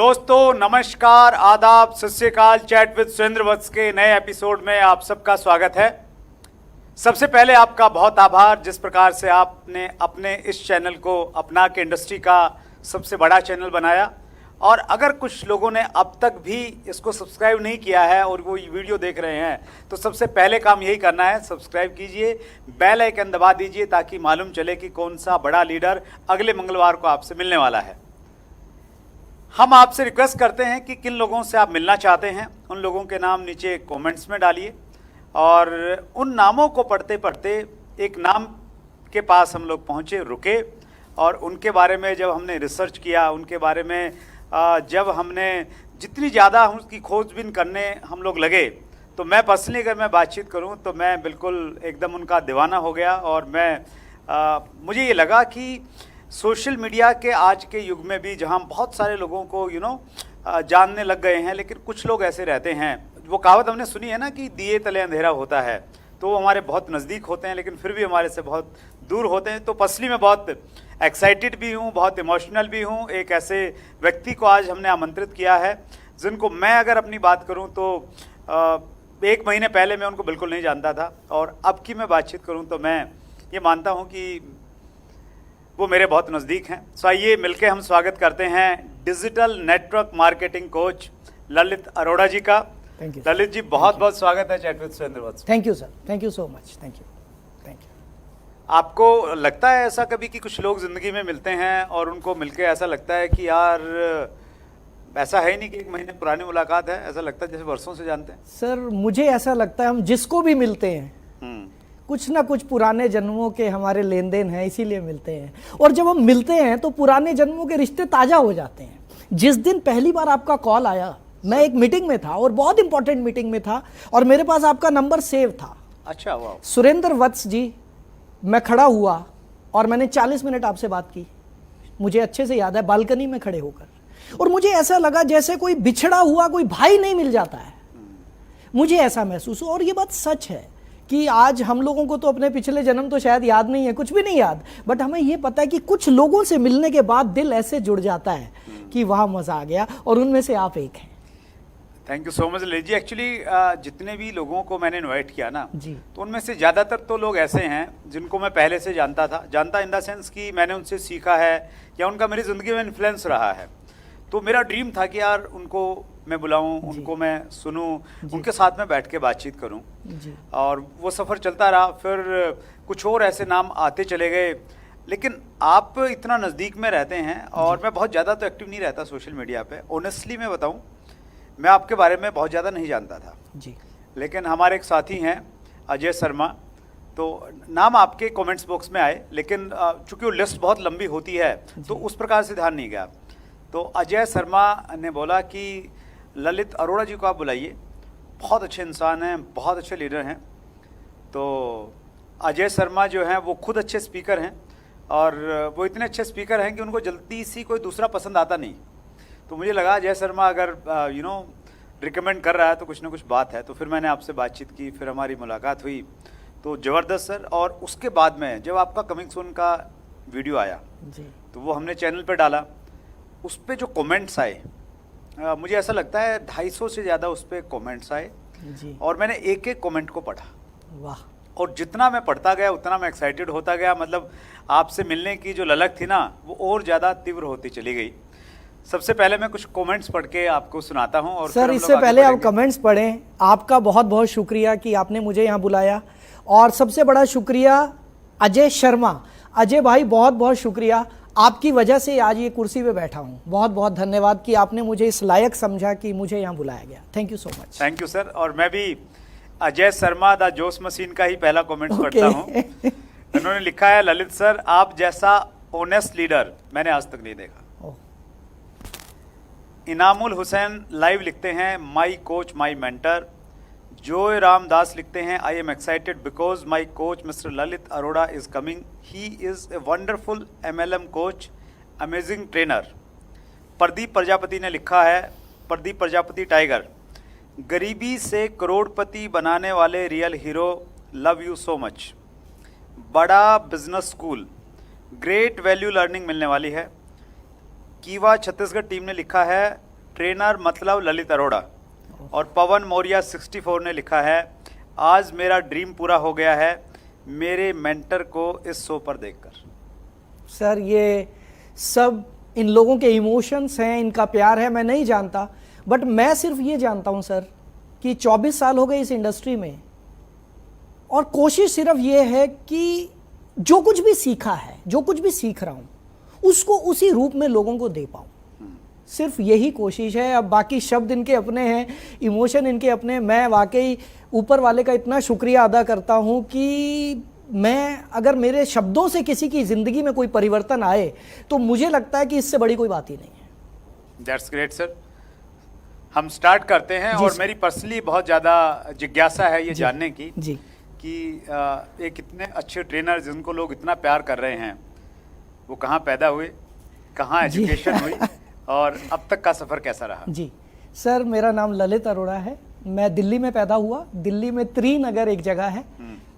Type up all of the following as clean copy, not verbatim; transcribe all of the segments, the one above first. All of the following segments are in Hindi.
दोस्तों नमस्कार, आदाब, सत श्री अकाल। चैट विद सुरेंद्र वत्स के नए एपिसोड में आप सबका स्वागत है। सबसे पहले आपका बहुत आभार जिस प्रकार से आपने अपने इस चैनल को अपना के इंडस्ट्री का सबसे बड़ा चैनल बनाया। और अगर कुछ लोगों ने अब तक भी इसको सब्सक्राइब नहीं किया है और वो वीडियो देख रहे हैं तो सबसे पहले काम यही करना है, सब्सक्राइब कीजिए, बेल आइकन दबा दीजिए ताकि मालूम चले कि कौन सा बड़ा लीडर अगले मंगलवार को आपसे मिलने वाला है। हम आपसे रिक्वेस्ट करते हैं कि किन लोगों से आप मिलना चाहते हैं उन लोगों के नाम नीचे कमेंट्स में डालिए। और उन नामों को पढ़ते पढ़ते एक नाम के पास हम लोग पहुँचे, रुके, और उनके बारे में जब हमने रिसर्च किया, उनके बारे में जब हमने जितनी ज़्यादा उसकी खोजबीन करने हम लोग लगे, तो मैं पर्सनली अगर मैं बातचीत करूं तो मैं बिल्कुल एकदम उनका दीवाना हो गया। और मैं मुझे ये लगा कि सोशल मीडिया के आज के युग में भी जहां बहुत सारे लोगों को जानने लग गए हैं, लेकिन कुछ लोग ऐसे रहते हैं, वो कहावत हमने सुनी है ना कि दिए तले अंधेरा होता है, तो वो हमारे बहुत नज़दीक होते हैं लेकिन फिर भी हमारे से बहुत दूर होते हैं। तो पर्सनली मैं बहुत एक्साइटेड भी हूँ, बहुत इमोशनल भी हूँ। एक ऐसे व्यक्ति को आज हमने आमंत्रित किया है जिनको मैं अगर अपनी बात करूँ तो 1 महीने पहले मैं उनको बिल्कुल नहीं जानता था, और अब की मैं बातचीत करूँ तो मैं ये मानता हूँ कि वो मेरे बहुत नज़दीक हैं। सो आइए मिलके हम स्वागत करते हैं digital network marketing coach Lalit Arora ji का। थैंक यू ललित जी, बहुत बहुत स्वागत है chat with Surendra Vats. Thank you sir, thank you so much, thank you. आपको लगता है ऐसा कभी कि कुछ लोग ज़िंदगी में मिलते हैं और उनको मिलके ऐसा लगता है कि यार ऐसा है ही नहीं कि 1 महीने पुरानी मुलाकात है, ऐसा लगता है जैसे वर्षों से जानते हैं? सर मुझे ऐसा लगता है हम जिसको भी मिलते हैं कुछ ना कुछ पुराने जन्मों के हमारे लेन देन है, इसीलिए मिलते हैं। और जब हम मिलते हैं तो पुराने जन्मों के रिश्ते ताज़ा हो जाते हैं। जिस दिन पहली बार आपका कॉल आया, मैं एक मीटिंग में था और बहुत इंपॉर्टेंट मीटिंग में था और मेरे पास आपका नंबर सेव था। अच्छा, वाह। सुरेंद्र वत्स जी, मैं खड़ा हुआ और मैंने 40 मिनट आपसे बात की, मुझे अच्छे से याद है, बालकनी में खड़े होकर। और मुझे ऐसा लगा जैसे कोई बिछड़ा हुआ कोई भाई नहीं मिल जाता है, मुझे ऐसा महसूस हुआ। और ये बात सच है कि आज हम लोगों को तो अपने पिछले जन्म तो शायद याद नहीं है, कुछ भी नहीं याद, बट हमें ये पता है कि कुछ लोगों से मिलने के बाद दिल ऐसे जुड़ जाता है कि वहाँ मज़ा आ गया, और उनमें से आप एक हैं। Thank you so much Lalit ji. Actually जितने भी लोगों को मैंने इनवाइट किया ना जी, तो उनमें से ज़्यादातर तो लोग ऐसे हैं जिनको मैं पहले से जानता इन द सेंस कि मैंने उनसे सीखा है या उनका मेरी ज़िंदगी में इन्फ्लुएंस रहा है। तो मेरा ड्रीम था कि यार उनको मैं बुलाऊं, उनको मैं सुनूं, उनके साथ में बैठ के बातचीत करूं। और वो सफ़र चलता रहा। फिर कुछ और ऐसे नाम आते चले गए, लेकिन आप इतना नज़दीक में रहते हैं और मैं बहुत ज़्यादा तो एक्टिव नहीं रहता सोशल मीडिया पे। ऑनेस्टली मैं बताऊं, मैं आपके बारे में बहुत ज़्यादा नहीं जानता था जी, लेकिन हमारे एक साथी हैं अजय शर्मा, तो नाम आपके कमेंट्स बॉक्स में आए, लेकिन चूंकि वो लिस्ट बहुत लंबी होती है तो उस प्रकार से ध्यान नहीं गया। तो अजय शर्मा ने बोला कि ललित अरोड़ा जी को आप बुलाइए, बहुत अच्छे इंसान हैं, बहुत अच्छे लीडर हैं। तो अजय शर्मा जो हैं वो खुद अच्छे स्पीकर हैं, और वो इतने अच्छे स्पीकर हैं कि उनको जल्दी सी कोई दूसरा पसंद आता नहीं। तो मुझे लगा अजय शर्मा अगर रिकमेंड कर रहा है तो कुछ ना कुछ बात है। तो फिर मैंने आपसे बातचीत की, फिर हमारी मुलाकात हुई, तो ज़बरदस्त सर। और उसके बाद में जब आपका कमिंग सून का वीडियो आया जी, तो वो हमने चैनल पे डाला। उस पर जो कमेंट्स आए, मुझे ऐसा लगता है 250 से ज़्यादा उस पर कमेंट्स आए जी, और मैंने एक एक कमेंट को पढ़ा। वाह। और जितना मैं पढ़ता गया उतना मैं एक्साइटेड होता गया। मतलब आपसे मिलने की जो ललक थी ना वो और ज़्यादा तीव्र होती चली गई। सबसे पहले मैं कुछ कमेंट्स पढ़ के आपको सुनाता हूं। और सर इससे पहले आप कमेंट्स पढ़ें, आपका बहुत बहुत शुक्रिया कि आपने मुझे यहाँ बुलाया, और सबसे बड़ा शुक्रिया अजय शर्मा। अजय भाई बहुत बहुत शुक्रिया, आपकी वजह से आज ये कुर्सी पे बैठा हूँ। बहुत बहुत धन्यवाद कि आपने मुझे इस लायक समझा कि मुझे यहाँ बुलाया गया। Thank you so much. Thank you sir. और मैं भी अजय शर्मा द जोश मशीन का ही पहला कमेंट्स पढ़ता हूँ। उन्होंने लिखा है, ललित सर आप जैसा ऑनेस्ट लीडर मैंने आज तक नहीं देखा। इनामुल हुसैन लाइव लिखते हैं, माई कोच माई मेंटर। जोय रामदास लिखते हैं, I am excited because my coach mister Lalit Arora is coming, he is a wonderful MLM coach, amazing trainer. Pradeep Prajapati ने लिखा है, प्रदीप प्रजापति टाइगर, गरीबी से करोड़पति बनाने वाले real hero, love you so much. बड़ा business school, great value learning मिलने वाली है। कीवा छत्तीसगढ़ टीम ने लिखा है, ट्रेनर मतलब ललित अरोड़ा। और पवन मौर्य 64 ने लिखा है, आज मेरा ड्रीम पूरा हो गया है मेरे मेंटर को इस शो पर देखकर। सर ये सब इन लोगों के इमोशंस हैं, इनका प्यार है, मैं नहीं जानता। बट मैं सिर्फ ये जानता हूं सर कि 24 साल हो गए इस इंडस्ट्री में, और कोशिश सिर्फ ये है कि जो कुछ भी सीखा है, जो कुछ भी सीख रहा हूं, उसको उसी रूप में लोगों को दे पाऊं। सिर्फ यही कोशिश है। अब बाकी शब्द इनके अपने हैं, इमोशन इनके अपने। मैं वाकई ऊपर वाले का इतना शुक्रिया अदा करता हूं कि मैं, अगर मेरे शब्दों से किसी की जिंदगी में कोई परिवर्तन आए तो मुझे लगता है कि इससे बड़ी कोई बात ही नहीं है। That's great sir. हम स्टार्ट करते हैं। और मेरी पर्सनली बहुत ज़्यादा जिज्ञासा है ये जानने की जी कि एक इतने अच्छे ट्रेनर जिनको लोग इतना प्यार कर रहे हैं, वो कहाँ पैदा हुए, कहाँ एजुकेशन हुई और अब तक का सफ़र कैसा रहा? जी सर, मेरा नाम ललित अरोड़ा है। मैं दिल्ली में पैदा हुआ। दिल्ली में त्रिनगर एक जगह है,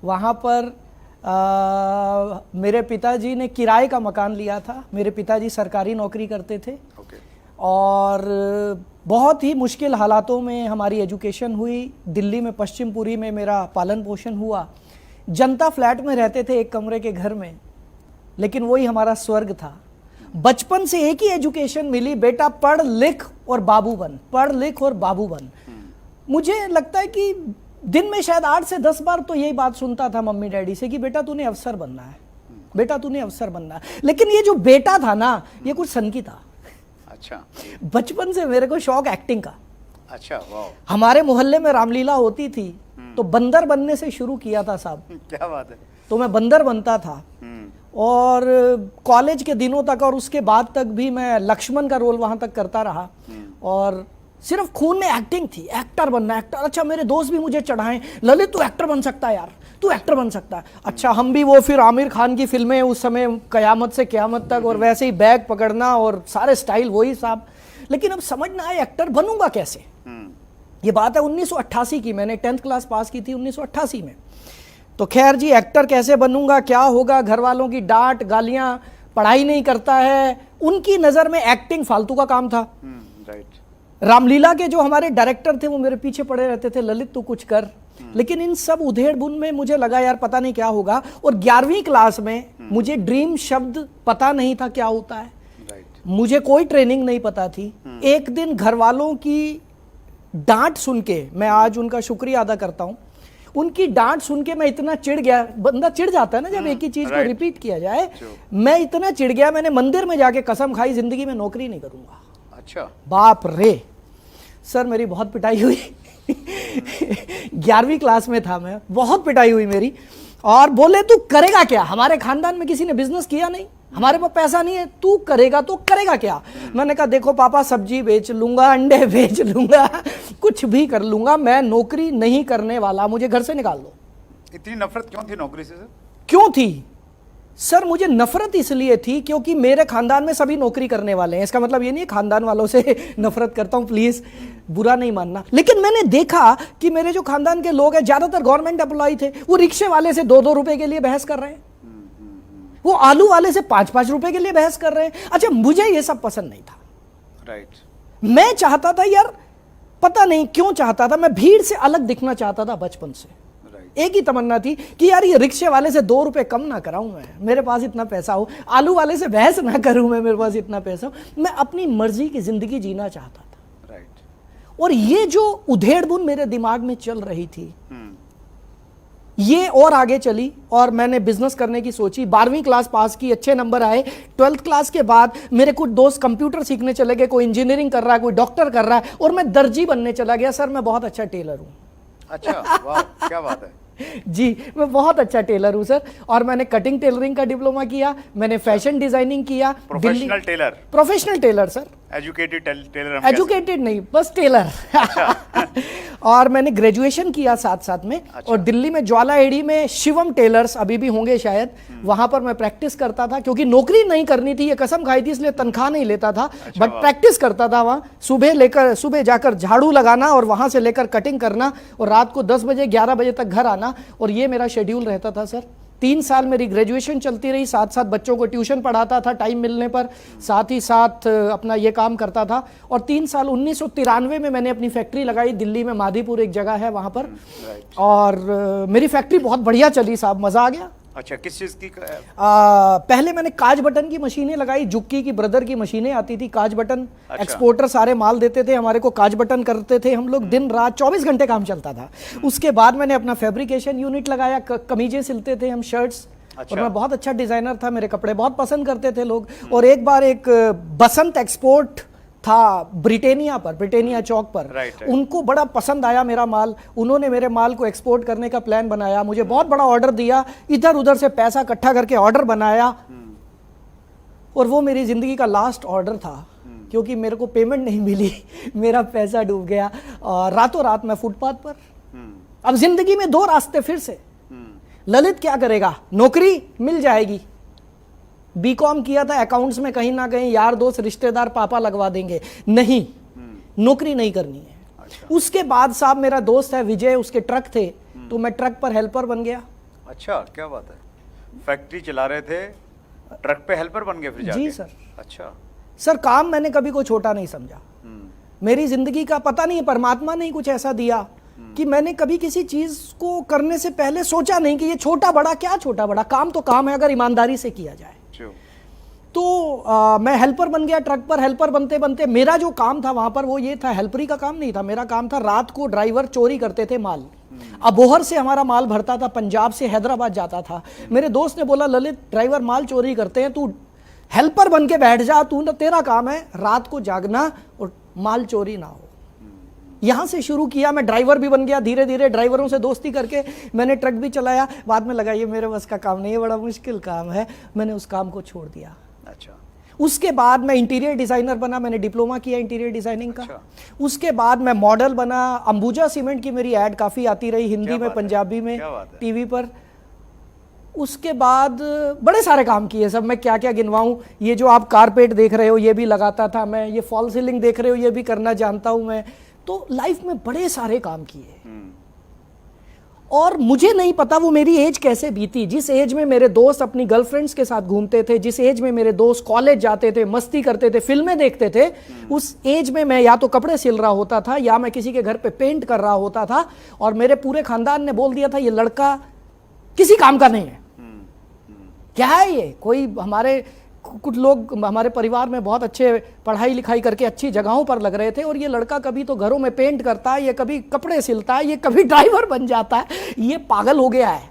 वहाँ पर मेरे पिताजी ने किराए का मकान लिया था। मेरे पिताजी सरकारी नौकरी करते थे। और बहुत ही मुश्किल हालातों में हमारी एजुकेशन हुई। दिल्ली में पश्चिमपुरी में मेरा पालन पोषण हुआ। जनता फ्लैट में रहते थे, एक कमरे के घर में, लेकिन वही हमारा स्वर्ग था। बचपन से एक ही एजुकेशन मिली, बेटा पढ़ लिख और बाबू बन, पढ़ लिख और बाबू बन। मुझे लगता है कि दिन में शायद 8 से 10 बार तो यही बात सुनता था मम्मी डैडी से कि बेटा तूने अफसर बनना है, बेटा तूने अफसर बनना है। लेकिन ये जो बेटा था ना, ये कुछ सन की था। अच्छा। बचपन से मेरे को शौक एक्टिंग का। अच्छा, वाह। हमारे मोहल्ले में रामलीला होती थी तो बंदर बनने से शुरू किया था साहब। क्या बात है। तो मैं बंदर बनता था और कॉलेज के दिनों तक और उसके बाद तक भी मैं लक्ष्मण का रोल वहां तक करता रहा। और सिर्फ खून में एक्टिंग थी, एक्टर बनना, एक्टर। अच्छा, मेरे दोस्त भी मुझे चढ़ाएं, ललित तू एक्टर बन सकता है यार, तू एक्टर बन सकता है। अच्छा, हम भी वो फिर आमिर खान की फिल्में उस समय कयामत से क्यामत तक, और वैसे ही बैग पकड़ना और सारे स्टाइल वही साहब। लेकिन अब समझ ना आए एक्टर बनूंगा कैसे। ये बात है 1988 की, मैंने 10th क्लास पास की थी 1988 में। तो खैर जी, एक्टर कैसे बनूंगा, क्या होगा, घर वालों की डांट गालियां, पढ़ाई नहीं करता है, उनकी नज़र में एक्टिंग फालतू का काम था। रामलीला के जो हमारे डायरेक्टर थे वो मेरे पीछे पड़े रहते थे, ललित तू कुछ कर। लेकिन इन सब उधेड़ बुन में मुझे लगा यार पता नहीं क्या होगा। और 11वीं क्लास में मुझे ड्रीम शब्द पता नहीं था क्या होता है। मुझे कोई ट्रेनिंग नहीं पता थी। एक दिन घर वालों की डांट सुन के, मैं आज उनका शुक्रिया अदा करता हूं, उनकी डांट सुन के मैं इतना चिढ़ गया। बंदा चिढ़ जाता है ना जब एक ही चीज को रिपीट किया जाए। मैं इतना चिढ़ गया, मैंने मंदिर में जाके कसम खाई जिंदगी में नौकरी नहीं करूंगा। अच्छा। बाप रे सर, मेरी बहुत पिटाई हुई। 11वीं क्लास में था मैं, बहुत पिटाई हुई मेरी। और बोले तू करेगा क्या, हमारे खानदान में किसी ने बिजनेस किया नहीं, हमारे पास पैसा नहीं है, तू करेगा तो करेगा क्या। मैंने कहा देखो पापा, सब्जी बेच लूंगा, अंडे बेच लूंगा, कुछ भी कर लूंगा, मैं नौकरी नहीं करने वाला, मुझे घर से निकाल दो। इतनी नफरत क्यों थी नौकरी से सर? क्यों थी सर? मुझे नफरत इसलिए थी क्योंकि मेरे खानदान में सभी नौकरी करने वाले हैं। इसका मतलब ये नहीं है खानदान वालों से नफरत करता हूं, प्लीज बुरा नहीं मानना। लेकिन मैंने देखा कि मेरे जो खानदान के लोग हैं ज्यादातर गवर्नमेंट एम्प्लॉय थे। वो रिक्शे वाले से 2-2 रुपए के लिए बहस कर रहे हैं, वो आलू वाले से 5-5 रुपए के लिए बहस कर रहे हैं। अच्छा, मुझे ये सब पसंद नहीं था। राइट। मैं चाहता था यार, पता नहीं क्यों चाहता था, मैं भीड़ से अलग दिखना चाहता था बचपन से। एक ही तमन्ना थी कि यार ये रिक्शे वाले से 2 रुपए कम ना कराऊं, मैं, मेरे पास इतना पैसा हो, आलू वाले से बहस ना करूं मैं, मेरे पास इतना पैसा हो। मैं अपनी मर्जी की जिंदगी जीना चाहता था। राइट। और ये जो उधेड़-बुन मेरे दिमाग में चल रही थी, ये और आगे चली और मैंने बिजनेस करने की सोची। 12वीं क्लास पास की, अच्छे नंबर आए। 12th क्लास के बाद मेरे कुछ दोस्त कंप्यूटर सीखने चले गए, कोई इंजीनियरिंग कर रहा है, कोई डॉक्टर कर रहा है, और मैं दर्जी बनने चला गया। सर मैं बहुत अच्छा टेलर हूं। अच्छा, वाह, क्या बात है। जी, मैं बहुत अच्छा टेलर हूं सर। और मैंने कटिंग टेलरिंग का डिप्लोमा किया, मैंने फैशन डिजाइनिंग किया। Professional tailor? Professional tailor sir. Educated tailor? Educated नहीं, बस टेलर। अच्छा। और मैंने ग्रेजुएशन किया साथ साथ में। अच्छा। और दिल्ली में ज्वाला एडी में शिवम टेलर्स अभी भी होंगे शायद, वहां पर मैं प्रैक्टिस करता था, क्योंकि नौकरी नहीं करनी थी, ये कसम खाई थी, इसलिए तनख्वाह नहीं लेता था। अच्छा, बट प्रैक्टिस करता था वहां। सुबह जाकर झाड़ू लगाना और वहां से लेकर कटिंग करना, और रात को 10 बजे 11 बजे तक घर आना, और ये मेरा शेड्यूल रहता था सर। 3 साल मेरी ग्रेजुएशन चलती रही, साथ साथ बच्चों को ट्यूशन पढ़ाता था टाइम मिलने पर, साथ ही साथ अपना ये काम करता था। और 3 साल 1993 में मैंने अपनी फैक्ट्री लगाई दिल्ली में, माधीपुर एक जगह है वहाँ पर। और मेरी फैक्ट्री बहुत बढ़िया चली साहब, मज़ा आ गया। अच्छा, किस चीज़ की? पहले मैंने काज बटन की मशीनें लगाई, जुक्की की ब्रदर की मशीनें आती थी, काज बटन। अच्छा। एक्सपोर्टर सारे माल देते थे हमारे को, काज बटन करते थे हम लोग, दिन रात 24 घंटे काम चलता था। उसके बाद मैंने अपना फैब्रिकेशन यूनिट लगाया, कमीजें सिलते थे हम, शर्ट्स। अच्छा। और मैं बहुत अच्छा डिजाइनर था, मेरे कपड़े बहुत पसंद करते थे लोग। और एक बार एक बसंत एक्सपोर्ट था ब्रिटेनिया पर, ब्रिटेनिया चौक पर। राइट। उनको बड़ा पसंद आया मेरा माल, उन्होंने मेरे माल को एक्सपोर्ट करने का प्लान बनाया, मुझे बहुत बड़ा ऑर्डर दिया, इधर उधर से पैसा इकट्ठा करके ऑर्डर बनाया। और वो मेरी जिंदगी का लास्ट ऑर्डर था, क्योंकि मेरे को पेमेंट नहीं मिली, मेरा पैसा डूब गया। और रातों रात मैं फुटपाथ पर। अब जिंदगी में 2 रास्ते फिर से। ललित क्या करेगा? नौकरी मिल जाएगी, बीकॉम किया था अकाउंट्स में, कहीं ना कहीं यार दोस्त रिश्तेदार पापा लगवा देंगे, नहीं, नौकरी नहीं करनी है। अच्छा। उसके बाद साहब मेरा दोस्त है विजय, उसके ट्रक थे, तो मैं ट्रक पर हेल्पर बन गया। अच्छा, क्या बात है, फैक्ट्री चला रहे थे, ट्रक पे हेल्पर बन गए फिर जाके? जी सर। अच्छा सर, काम मैंने कभी कोई छोटा नहीं समझा। मेरी जिंदगी का पता नहीं, परमात्मा ने कुछ ऐसा दिया कि मैंने कभी किसी चीज को करने से पहले सोचा नहीं कि ये छोटा बड़ा, क्या छोटा बड़ा, काम तो काम है अगर ईमानदारी से किया जाए। तो मैं हेल्पर बन गया ट्रक पर। हेल्पर बनते बनते मेरा जो काम था वहां पर वो ये था, हेल्परी का काम नहीं था, मेरा काम था, रात को ड्राइवर चोरी करते थे माल। अबोहर से हमारा माल भरता था, पंजाब से हैदराबाद जाता था। मेरे दोस्त ने बोला, ललित ड्राइवर माल चोरी करते हैं, तू हेल्पर बन के बैठ जा, तू ना, तेरा काम है रात को जागना और माल चोरी ना हो। यहां से शुरू किया, मैं ड्राइवर भी बन गया, धीरे धीरे ड्राइवरों से दोस्ती करके मैंने ट्रक भी चलाया। बाद में लगा ये मेरे बस का काम नहीं है, बड़ा मुश्किल काम है, मैंने उस काम को छोड़ दिया। अच्छा। उसके बाद मैं इंटीरियर डिजाइनर बना, मैंने डिप्लोमा किया इंटीरियर डिजाइनिंग का। अच्छा। उसके बाद मैं मॉडल बना, अंबुजा सीमेंट की मेरी ऐड काफ़ी आती रही, हिंदी में, पंजाबी में, टीवी पर। उसके बाद बड़े सारे काम किए सब, मैं क्या क्या गिनवाऊं। ये जो आप कारपेट देख रहे हो ये भी लगाता था मैं, ये फॉल सीलिंग देख रहे हो ये भी करना जानता हूं मैं। तो लाइफ में बड़े सारे काम किए। और मुझे नहीं पता वो मेरी एज कैसे बीती, जिस एज में मेरे दोस्त अपनी गर्लफ्रेंड्स के साथ घूमते थे, जिस एज में मेरे दोस्त कॉलेज जाते थे, मस्ती करते थे, फिल्में देखते थे, उस एज में मैं या तो कपड़े सिल रहा होता था या मैं किसी के घर पे पेंट कर रहा होता था। और मेरे पूरे खानदान ने बोल दिया था ये लड़का किसी काम का नहीं है। क्या है ये? कोई हमारे कुछ लोग हमारे परिवार में बहुत अच्छे पढ़ाई लिखाई करके अच्छी जगहों पर लग रहे थे, और ये लड़का कभी तो घरों में पेंट करता है, ये कभी कपड़े सिलता है, ये कभी ड्राइवर बन जाता है, ये पागल हो गया है।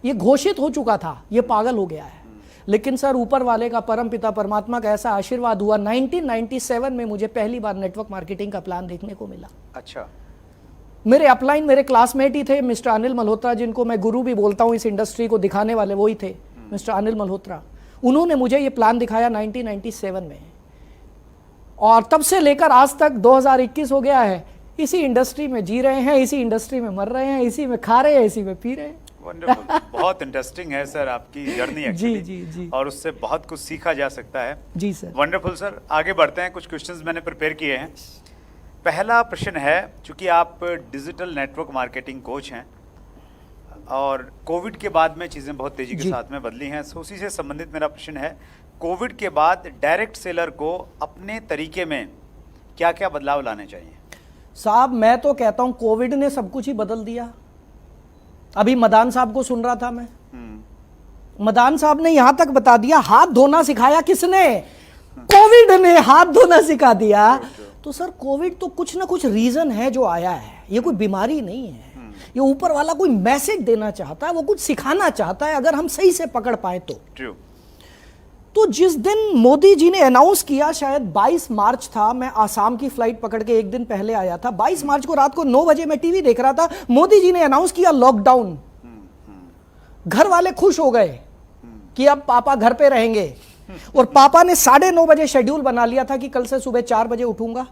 ये घोषित हो चुका था, ये पागल हो गया है। लेकिन सर ऊपर वाले का, परम पिता परमात्मा का ऐसा आशीर्वाद हुआ, 1997 में मुझे पहली बार नेटवर्क मार्केटिंग का प्लान देखने को मिला। अच्छा। मेरे अपलाइन मेरे क्लासमेट ही थे, मिस्टर अनिल मल्होत्रा, जिनको मैं गुरु भी बोलता हूँ इस इंडस्ट्री को दिखाने वाले, वही थे मिस्टर अनिल मल्होत्रा। उन्होंने मुझे ये प्लान दिखाया 1997 में, और तब से लेकर आज तक 2021 हो गया है, इसी इंडस्ट्री में जी रहे हैं, इसी इंडस्ट्री में मर रहे हैं, इसी में खा रहे हैं, इसी में पी रहे हैं। वंडरफुल। बहुत इंटरेस्टिंग है सर आपकी जर्नी एक्चुअली। जी जी जी। और उससे बहुत कुछ सीखा जा सकता है। जी सर। वंडरफुल सर, आगे बढ़ते हैं। कुछ क्वेश्चंस मैंने प्रिपेयर किए हैं। पहला प्रश्न है, चूंकि आप डिजिटल नेटवर्क मार्केटिंग कोच हैं और कोविड के बाद में चीज़ें बहुत तेज़ी के साथ में बदली हैं, तो उसी से संबंधित मेरा प्रश्न है, कोविड के बाद डायरेक्ट सेलर को अपने तरीके में क्या क्या बदलाव लाने चाहिए? साहब मैं तो कहता हूं कोविड ने सब कुछ ही बदल दिया। अभी मदान साहब को सुन रहा था मैं, मदान साहब ने यहां तक बता दिया, हाथ धोना सिखाया किसने? कोविड ने हाथ धोना सिखा दिया। तो सर कोविड तो कुछ ना कुछ रीजन है जो आया है, ये कोई बीमारी नहीं है। ये ऊपर वाला कोई मैसेज देना चाहता है, वो कुछ सिखाना चाहता है, अगर हम सही से पकड़ पाए तो। तो जिस दिन मोदी जी ने अनाउंस किया, शायद 22 मार्च था, मैं आसाम की फ्लाइट पकड़ के एक दिन पहले आया था, 22 मार्च को रात को 9 बजे मैं टीवी देख रहा था, मोदी जी ने अनाउंस किया लॉकडाउन। घर वाले खुश हो गए कि अब पापा घर पे रहेंगे, और पापा ने 9:30 बजे शेड्यूल बना लिया था कि कल से सुबह 4 बजे उठूंगा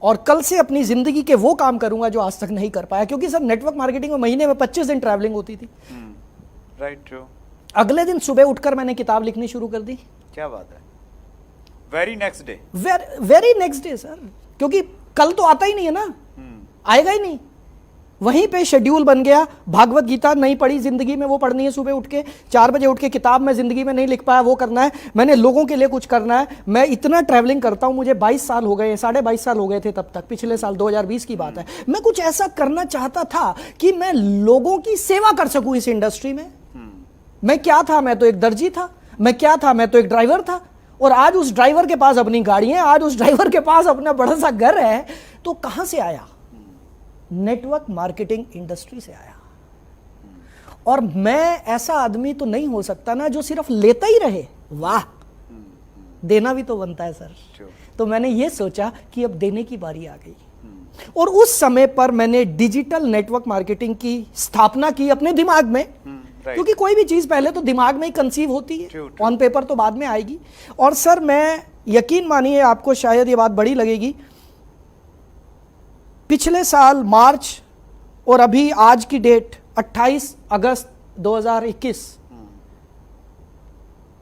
और कल से अपनी जिंदगी के वो काम करूंगा जो आज तक नहीं कर पाया, क्योंकि सर नेटवर्क मार्केटिंग में महीने में 25 दिन ट्रैवलिंग होती थी। राइट। अगले दिन सुबह उठकर मैंने किताब लिखनी शुरू कर दी। क्या बात है। Very next day. Very next day sir, क्योंकि कल तो आता ही नहीं है ना, आएगा ही नहीं। वहीं पे शेड्यूल बन गया। भागवत गीता नहीं पढ़ी जिंदगी में, वो पढ़नी है सुबह उठ के 4 बजे उठ के। किताब में जिंदगी में नहीं लिख पाया, वो करना है। मैंने लोगों के लिए कुछ करना है। मैं इतना ट्रैवलिंग करता हूं, मुझे 22 साल हो गए, 22.5 साल हो गए थे तब तक, पिछले साल 2020 की बात है। मैं कुछ ऐसा करना चाहता था कि मैं लोगों की सेवा कर सकूं इस इंडस्ट्री में। मैं क्या था? मैं तो एक दर्जी था। मैं क्या था? मैं तो एक ड्राइवर था। और आज उस ड्राइवर के पास अपनी गाड़ी है, आज उस ड्राइवर के पास अपना बड़ा सा घर है। तो कहां से आया? नेटवर्क मार्केटिंग इंडस्ट्री से आया। और मैं ऐसा आदमी तो नहीं हो सकता ना जो सिर्फ लेता ही रहे। वाह, देना भी तो बनता है सर। तो मैंने ये सोचा कि अब देने की बारी आ गई। और उस समय पर मैंने डिजिटल नेटवर्क मार्केटिंग की स्थापना की अपने दिमाग में। क्योंकि कोई भी चीज पहले तो दिमाग में ही कंसीव होती है, ऑन पेपर तो बाद में आएगी। और सर मैं, यकीन मानिए, आपको शायद ये बात बड़ी लगेगी, पिछले साल मार्च और अभी आज की डेट 28 अगस्त 2021,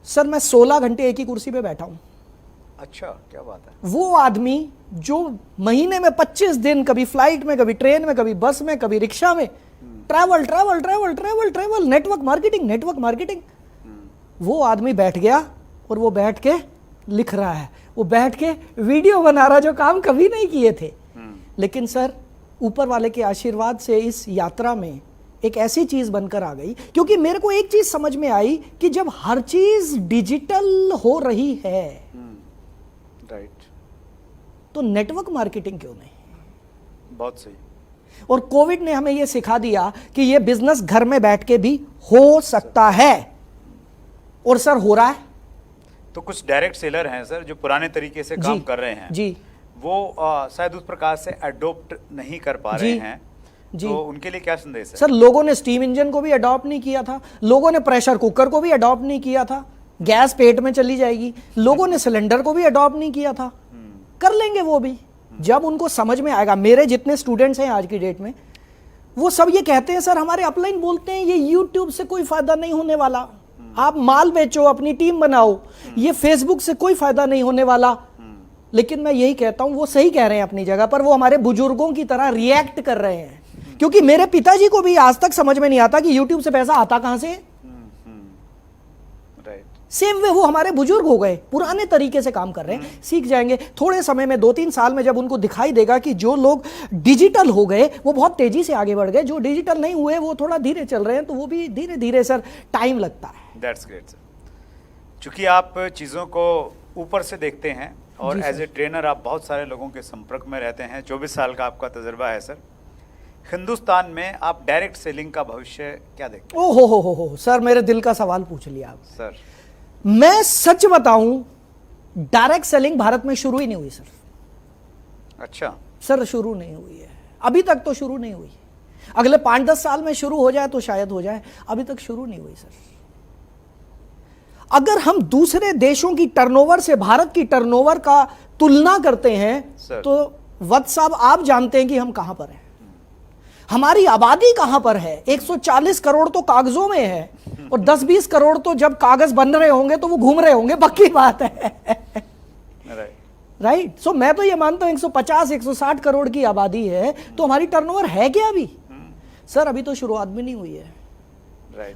सर मैं 16 घंटे एक ही कुर्सी पे बैठा हूं। अच्छा, क्या बात है। वो आदमी जो महीने में 25 दिन कभी फ्लाइट में, कभी ट्रेन में, कभी बस में, कभी रिक्शा में, travel travel travel travel travel, network marketing network marketing, वो आदमी बैठ गया और वो बैठ के लिख रहा है, वो बैठ के वीडियो बना रहा, जो काम कभी नहीं किए थे। लेकिन सर ऊपर वाले के आशीर्वाद से इस यात्रा में एक ऐसी चीज बनकर आ गई, क्योंकि मेरे को एक चीज समझ में आई कि जब हर चीज डिजिटल हो रही है, राइट, तो नेटवर्क मार्केटिंग क्यों नहीं? बहुत सही। और कोविड ने हमें यह सिखा दिया कि यह बिजनेस घर में बैठ के भी हो सकता है। और सर हो रहा है। तो कुछ डायरेक्ट सेलर हैं सर जो पुराने तरीके से काम कर रहे हैं जी, वो शायद उस प्रकार से अडॉप्ट नहीं कर पा रहे हैं जी, तो उनके लिए क्या संदेश है? सर लोगों ने स्टीम इंजन को भी अडॉप्ट नहीं किया था, लोगों ने प्रेशर कुकर को भी अडॉप्ट नहीं किया था, गैस पेट में चली जाएगी, लोगों ने सिलेंडर को भी अडॉप्ट नहीं किया था। कर लेंगे वो भी, जब उनको समझ में आएगा। मेरे जितने स्टूडेंट्स हैं आज की डेट में, वो सब ये कहते हैं, सर हमारे अपलाइन बोलते हैं ये यूट्यूब से कोई फायदा नहीं होने वाला, आप माल बेचो, अपनी टीम बनाओ, ये फेसबुक से कोई फायदा नहीं होने वाला। लेकिन मैं यही कहता हूं, वो सही कह रहे हैं अपनी जगह पर, वो हमारे बुजुर्गों की तरह रिएक्ट कर रहे हैं। क्योंकि मेरे पिताजी को भी आज तक समझ में नहीं आता कि यूट्यूब से पैसा आता कहां से। सेम वे वो हमारे बुजुर्ग हो गए, पुराने तरीके से काम कर रहे हैं, सीख जाएंगे थोड़े समय में, 2-3 साल में, जब उनको दिखाई देगा कि जो लोग डिजिटल हो गए वो बहुत तेजी से आगे बढ़ गए, जो डिजिटल नहीं हुए वो थोड़ा धीरे चल रहे हैं, तो वो भी धीरे धीरे सर टाइम लगता है। That's great sir. चूंकि आप चीज़ों को ऊपर से देखते हैं और एज ए ट्रेनर आप बहुत सारे लोगों के संपर्क में रहते हैं, 24 साल का आपका तजुर्बा है सर, हिंदुस्तान में आप डायरेक्ट सेलिंग का भविष्य क्या देखते हैं? ओ हो सर, मेरे दिल का सवाल पूछ लिया आप सर। मैं सच बताऊं, डायरेक्ट सेलिंग भारत में शुरू ही नहीं हुई सर। अच्छा सर, शुरू नहीं हुई है अभी तक, तो शुरू नहीं हुई। अगले 5-10 साल में शुरू हो जाए तो शायद हो जाए, अभी तक शुरू नहीं हुई सर। अगर हम दूसरे देशों की टर्नओवर से भारत की टर्नओवर का तुलना करते हैं तो वत्स साहब आप जानते हैं कि हम कहां पर हैं, हमारी आबादी कहां पर है। 140 करोड़ तो कागजों में है, और 10-20 करोड़ तो जब कागज बन रहे होंगे तो वो घूम रहे होंगे, पक्की बात है। राइट। सो मैं तो ये मानता हूं 150-160 करोड़ की आबादी है, तो हमारी टर्नओवर है क्या अभी? सर अभी तो शुरुआत भी नहीं हुई है।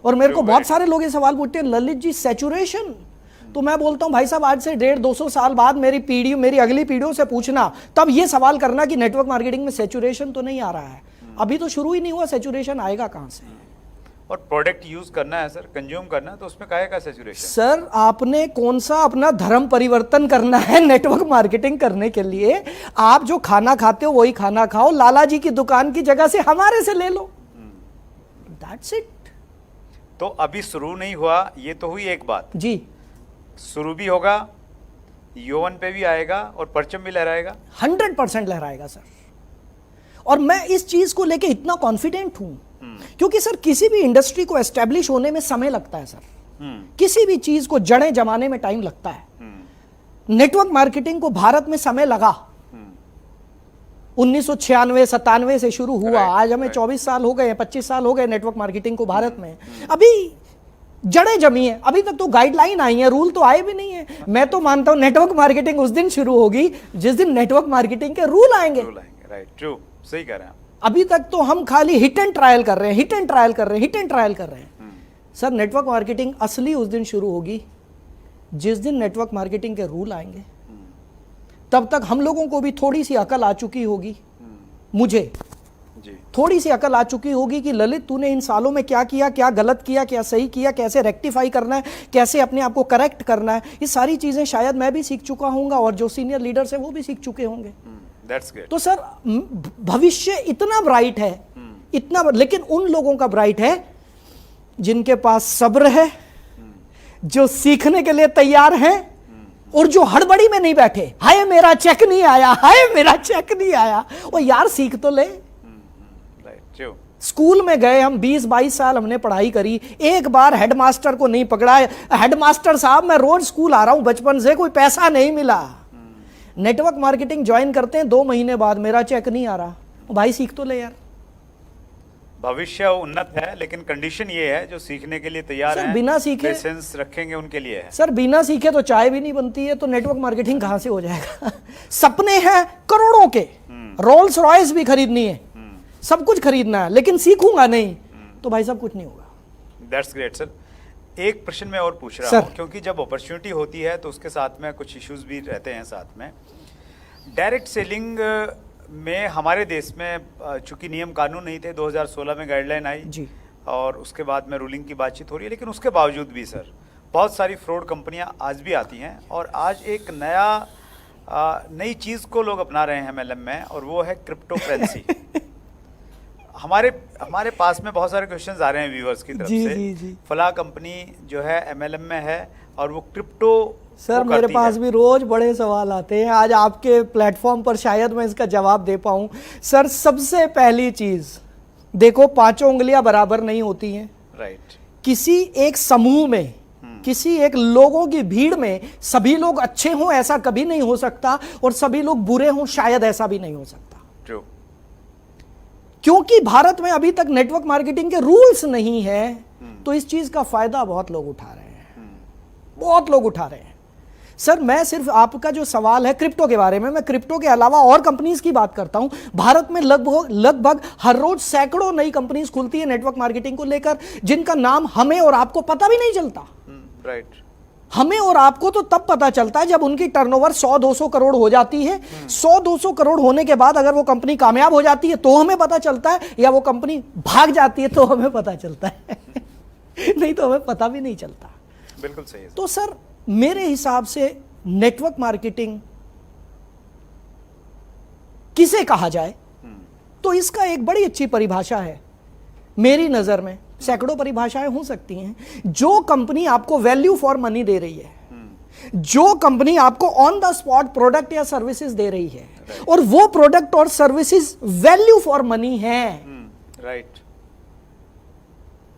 और मेरे को बहुत सारे लोग ये सवाल पूछते हैं, ललित जी सैचुरेशन, तो मैं बोलता हूं भाई साहब आज से 150-200 साल बाद मेरी अगली पीढ़ियों से पूछना, तब ये सवाल करना कि नेटवर्क मार्केटिंग में सैचुरेशन तो नहीं आ रहा है। अभी तो शुरू ही नहीं हुआ, सैचुरेशन आएगा कहां से? और प्रोडक्ट यूज करना है सर, कंज्यूम करना है, तो उसमें काहे का सैचुरेशन? सर आपने कौन सा अपना धर्म परिवर्तन करना है नेटवर्क मार्केटिंग करने के लिए? आप जो खाना खाते हो वही खाना खाओ, लाला जी की दुकान की जगह से हमारे से ले लो, दैट्स इट। तो अभी शुरू नहीं हुआ, ये तो हुई एक बात जी, शुरू भी होगा, यौवन पे भी आएगा और परचम भी लहराएगा, 100% लहराएगा सर। और मैं इस चीज को लेके इतना कॉन्फिडेंट हूं क्योंकि सर किसी भी इंडस्ट्री को एस्टेब्लिश होने में समय लगता है सर, किसी भी चीज को जड़ें जमाने में टाइम लगता है। नेटवर्क मार्केटिंग को भारत में समय लगा, 1996-97 से शुरू हुआ, आज हमें 24 साल हो गए, 25 साल हो गए नेटवर्क मार्केटिंग को भारत में। अभी जड़ें जमी है, अभी तक तो गाइडलाइन आई है, रूल तो आए भी नहीं है। मैं तो मानता हूं नेटवर्क मार्केटिंग उस दिन शुरू होगी जिस दिन नेटवर्क मार्केटिंग के रूल आएंगे। राइट, ट्रू, सही कह रहे हैं आप। अभी तक तो हम खाली हिट एंड ट्रायल कर रहे हैं, हिट एंड ट्रायल कर रहे हैं, हिट एंड ट्रायल कर रहे हैं। सर नेटवर्क मार्केटिंग असली उस दिन शुरू होगी जिस दिन नेटवर्क मार्केटिंग के रूल आएंगे। तब तक हम लोगों को भी थोड़ी सी अकल आ चुकी होगी, मुझे जी थोड़ी सी अकल आ चुकी होगी कि ललित तूने इन सालों में क्या किया, क्या गलत किया, क्या सही किया, कैसे रेक्टिफाई करना है, कैसे अपने आप को करेक्ट करना है। ये सारी चीजें शायद मैं भी सीख चुका हूंगा और जो सीनियर लीडर्स हैं वो भी सीख चुके होंगे। That's great. तो सर भविष्य इतना ब्राइट है, इतना, लेकिन उन लोगों का ब्राइट है जिनके पास सब्र है, जो सीखने के लिए तैयार हैं और जो हड़बड़ी में नहीं बैठे, हाय मेरा चेक नहीं आया, हाय मेरा चेक नहीं आया। ओ यार सीख तो ले। स्कूल में गए हम 20-22 साल हमने पढ़ाई करी, एक बार हेडमास्टर को नहीं पकड़ा, हेडमास्टर साहब मैं रोज स्कूल आ रहा हूं बचपन से, कोई पैसा नहीं मिला। नेटवर्क मार्केटिंग ज्वाइन करते हैं 2 महीने बाद मेरा चेक नहीं आ रहा। भाई सीख तो ले यार। भविष्य उन्नत है, लेकिन कंडीशन ये है जो सीखने के लिए तैयार सर हैं, बिना सीखे, पेशेंस रखेंगे उनके लिए है। सर बिना सीखे तो चाय भी नहीं बनती है, तो नेटवर्क मार्केटिंग कहां से हो जाएगा। सपने हैं करोड़ों के, रोल्स रॉयस भी खरीदनी है, सब कुछ खरीदना है, लेकिन सीखूंगा नहीं तो भाई सब कुछ नहीं होगा। That's great sir. एक प्रश्न मैं और पूछ रहा सर। हूँ, क्योंकि जब अपॉर्चुनिटी होती है तो उसके साथ में कुछ इश्यूज भी रहते हैं साथ में। डायरेक्ट सेलिंग में हमारे देश में चूंकि नियम कानून नहीं थे, 2016 में गाइडलाइन आई जी, और उसके बाद में रूलिंग की बातचीत हो रही है, लेकिन उसके बावजूद भी सर बहुत सारी फ्रॉड कंपनियां आज भी आती हैं और आज एक नई चीज़ को लोग अपना रहे हैं एमएलएम में, और वो है क्रिप्टो करेंसी। हमारे पास में बहुत सारे क्वेश्चंस आ रहे हैं व्यूअर्स की तरफ जी, से। जी, जी। फला कंपनी जो है एमएलएम में है और वो क्रिप्टो सर मेरे पास भी रोज बड़े सवाल आते हैं, आज आपके प्लेटफॉर्म पर शायद मैं इसका जवाब दे पाऊं। सर सबसे पहली चीज देखो, 5 उंगलियां बराबर नहीं होती हैं। राइट। किसी एक समूह में, किसी एक लोगों की भीड़ में सभी लोग अच्छे हों ऐसा कभी नहीं हो सकता, और सभी लोग बुरे हों शायद ऐसा भी नहीं हो सकता। ट्रू। क्योंकि भारत में अभी तक नेटवर्क मार्केटिंग के रूल्स नहीं है, तो इस चीज का फायदा बहुत लोग उठा रहे हैं, बहुत लोग उठा रहे हैं। सर मैं सिर्फ आपका जो सवाल है क्रिप्टो के बारे में, मैं क्रिप्टो के अलावा और कंपनीज की बात करता हूं। भारत में लगभग हर रोज सैकड़ों नई कंपनीज खुलती है नेटवर्क मार्केटिंग को लेकर, जिनका नाम हमें और आपको पता भी नहीं चलता। राइट। हमें और आपको तो तब पता चलता है जब उनकी टर्नओवर 100-200 करोड़ हो जाती है। 100-200 करोड़ होने के बाद अगर वो कंपनी कामयाब हो जाती है तो हमें पता चलता है, या वो कंपनी भाग जाती है तो हमें पता चलता है। नहीं तो हमें पता भी नहीं चलता। बिल्कुल सही है। तो सर मेरे हिसाब से नेटवर्क मार्केटिंग किसे कहा जाए, तो इसका एक बड़ी अच्छी परिभाषा है मेरी नजर में। सैकड़ों परिभाषाएं हो सकती हैं। जो कंपनी आपको वैल्यू फॉर मनी दे रही है, जो कंपनी आपको ऑन द स्पॉट प्रोडक्ट या सर्विसेज दे रही है, और वो प्रोडक्ट और सर्विसेज वैल्यू फॉर मनी है, राइट,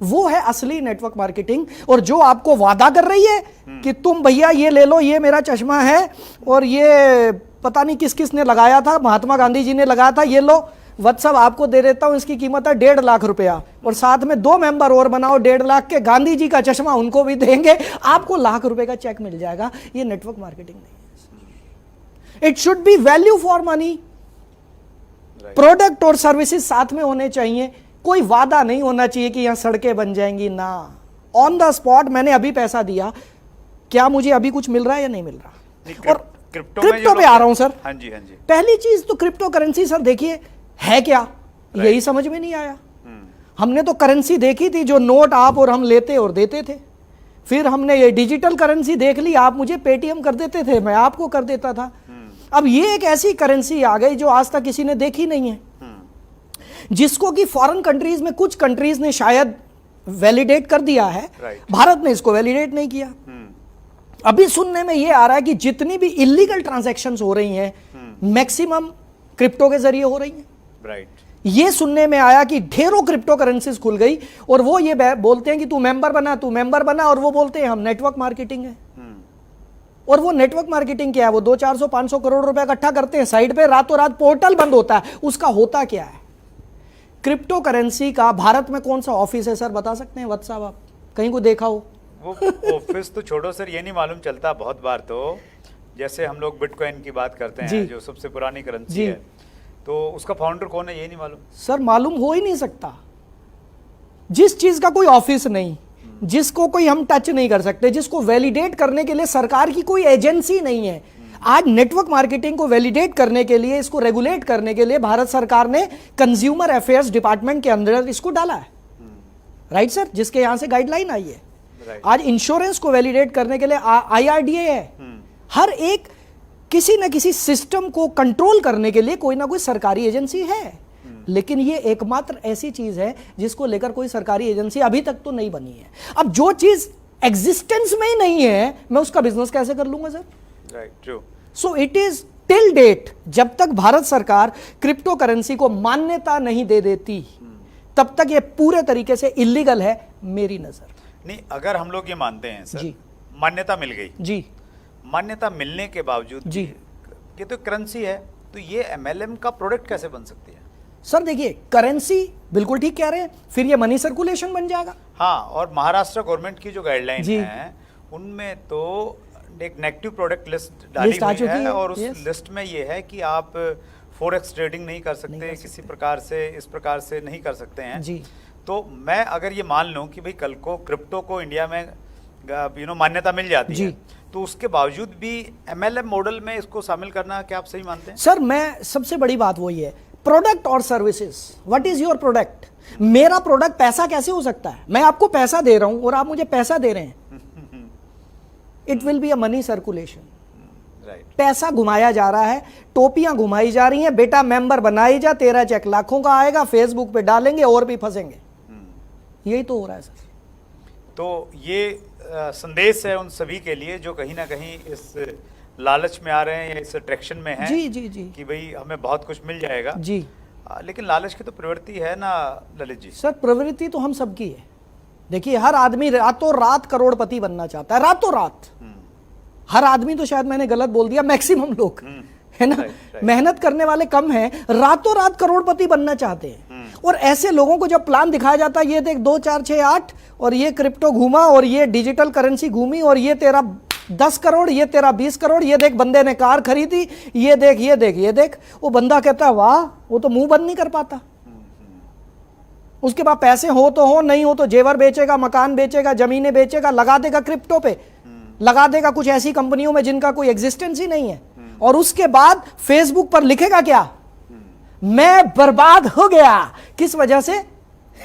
वो है असली नेटवर्क मार्केटिंग। और जो आपको वादा कर रही है कि तुम भैया ये ले लो, ये मेरा चश्मा है और ये पता नहीं किस किस ने लगाया था, महात्मा गांधी जी ने लगाया था, ये लो व्हाट्सअप आपको दे देता हूं, इसकी कीमत है 1.5 लाख रुपया, और साथ में 2 मेंबर और बनाओ 1.5 लाख के, गांधी जी का चश्मा उनको भी देंगे, आपको लाख रुपए का चेक मिल जाएगा। ये नेटवर्क मार्केटिंग नहीं है। It should be value for money, product और सर्विसेज साथ में होने चाहिए। कोई वादा नहीं होना चाहिए कि यहां सड़कें बन जाएंगी, ना, ऑन द स्पॉट मैंने अभी पैसा दिया, क्या मुझे अभी कुछ मिल रहा है या नहीं मिल रहा। और क्रिप्टो पे आ रहा हूं सर। हाँ जी, हाँ जी। पहली चीज तो क्रिप्टो करेंसी सर देखिए है क्या, यही समझ में नहीं आया। हमने तो करेंसी देखी थी जो नोट आप और हम लेते और देते थे, फिर हमने ये डिजिटल करेंसी देख ली, आप मुझे पेटीएम कर देते थे, मैं आपको कर देता था। अब ये एक ऐसी करेंसी आ गई जो आज तक किसी ने देखी नहीं है, जिसको कि फॉरेन कंट्रीज में कुछ कंट्रीज ने शायद वैलिडेट कर दिया है, भारत ने इसको वैलिडेट नहीं किया। अभी सुनने में ये आ रहा है कि जितनी भी इलीगल ट्रांजैक्शंस हो रही हैं मैक्सिमम क्रिप्टो के जरिए हो रही हैं। राइट। ये सुनने में आया कि ढेरों क्रिप्टो करेंसीज खुल गई और वो ये बोलते हैं कि तू मेंबर बना, तू मेंबर बना, और वो बोलते हैं हम नेटवर्क मार्केटिंग है। और वो नेटवर्क मार्केटिंग क्या है, वो 200-400-500 करोड़ रुपए इकट्ठा करते हैं साइड पे, रातों रात पोर्टल बंद होता है। उसका होता क्या है, क्रिप्टो करेंसी का भारत में कौन सा ऑफिस है सर, बता सकते हैं व्हाट्सएप आप कहीं को देखा हो? वो ऑफिस तो छोड़ो सर, ये नहीं मालूम चलता बहुत बार तो, जैसे हम लोग बिटकॉइन की बात करते हैं जो सबसे पुरानी करेंसी है, तो उसका फाउंडर कौन है ये नहीं मालूम? सर मालूम हो ही नहीं सकता। जिस चीज का कोई ऑफिस नहीं, जिसको कोई हम टच नहीं कर सकते, जिसको वैलिडेट करने के लिए सरकार की कोई एजेंसी नहीं है। आज नेटवर्क मार्केटिंग को वैलिडेट करने के लिए, इसको रेगुलेट करने के लिए भारत सरकार ने कंज्यूमर अफेयर्स डिपार्टमेंट के अंदर इसको डाला है, राइट सर, जिसके यहां से गाइडलाइन आई है। आज इंश्योरेंस को वैलिडेट करने के लिए IRDA है। हर एक किसी न किसी सिस्टम को कंट्रोल करने के लिए कोई ना कोई सरकारी एजेंसी है, लेकिन ये एकमात्र ऐसी चीज है जिसको लेकर कोई सरकारी एजेंसी अभी तक तो नहीं बनी है। अब जो चीज एग्जिस्टेंस में ही नहीं है, मैं उसका बिजनेस कैसे कर लूंगा sir? Right, true. So it is till date, जब तक भारत सरकार क्रिप्टो करेंसी को मान्यता नहीं दे देती, तब तक ये पूरे तरीके से इलीगल है मेरी नजर। नहीं, अगर हम लोग ये मानते हैं सर, जी। मान्यता मिल गई जी मान्यता मिलने के बावजूद जी। ये तो करेंसी है, तो ये MLM का प्रोडक्ट कैसे बन सकती है? सर देखिए, करेंसी बिल्कुल ठीक कह रहे हैं, फिर ये मनी सर्कुलेशन बन जाएगा। हाँ, और महाराष्ट्र गवर्नमेंट की जो गाइडलाइन जी। है उनमें तो एक नेगेटिव प्रोडक्ट लिस्ट डाली लिस्ट आ हुई चुकी है, है, और उस yes। लिस्ट में ये है कि आप फॉरेक्स ट्रेडिंग नहीं कर सकते, किसी प्रकार से इस प्रकार से नहीं कर सकते हैं जी। तो मैं अगर ये मान लूं कि भाई कल को क्रिप्टो को इंडिया में मान्यता मिल जाती है, तो उसके बावजूद भी MLM मॉडल में इसको शामिल करना क्या आप सही मानते हैं? सर मैं सबसे बड़ी बात वही है, प्रोडक्ट और services. What is your product? मेरा प्रोडक्ट पैसा कैसे हो सकता है? मैं आपको पैसा दे रहा हूं और आप मुझे पैसा दे रहे हैं। It will be a money circulation. Right. पैसा घुमाया जा रहा है, टोपियां घुमाई जा रही हैं, बेटा मेंबर बनाई जा, तेरा चेक लाखों का आएगा, फेसबुक पे डालेंगे और भी फंसेंगे। यही तो हो रहा है सर। तो ये संदेश है उन सभी के लिए जो कहीं ना कहीं इस लालच में आ रहे हैं या इस अट्रैक्शन में हैं जी जी जी कि भाई हमें बहुत कुछ मिल जाएगा जी। लेकिन लालच की तो प्रवृत्ति है ना ललित जी? सर प्रवृत्ति तो हम सबकी है। देखिए, हर आदमी रातों रात करोड़पति बनना चाहता है, रातों रात। हर आदमी तो शायद मैंने गलत बोल दिया, मैक्सिमम लोग, है ना, मेहनत करने वाले कम हैं, रातों रात करोड़पति बनना चाहते हैं। और ऐसे लोगों को जब प्लान दिखाया जाता है, ये देख 2 4 6 8 और ये क्रिप्टो घूमा और ये डिजिटल करेंसी घूमी और ये तेरा 10 करोड़, ये तेरा 20 करोड़, ये देख बंदे ने कार खरीदी, ये देख ये देख ये देख, वो बंदा कहता है वाह, वो तो मुंह बंद नहीं कर पाता। उसके बाद पैसे हो तो हो, नहीं हो तो जेवर बेचेगा, मकान बेचेगा, जमीनें बेचेगा, लगा देगा क्रिप्टो पे, लगा देगा कुछ ऐसी कंपनियों में जिनका कोई एग्जिस्टेंस ही नहीं है, और उसके बाद फेसबुक पर लिखेगा क्या? मैं बर्बाद हो गया। किस वजह से?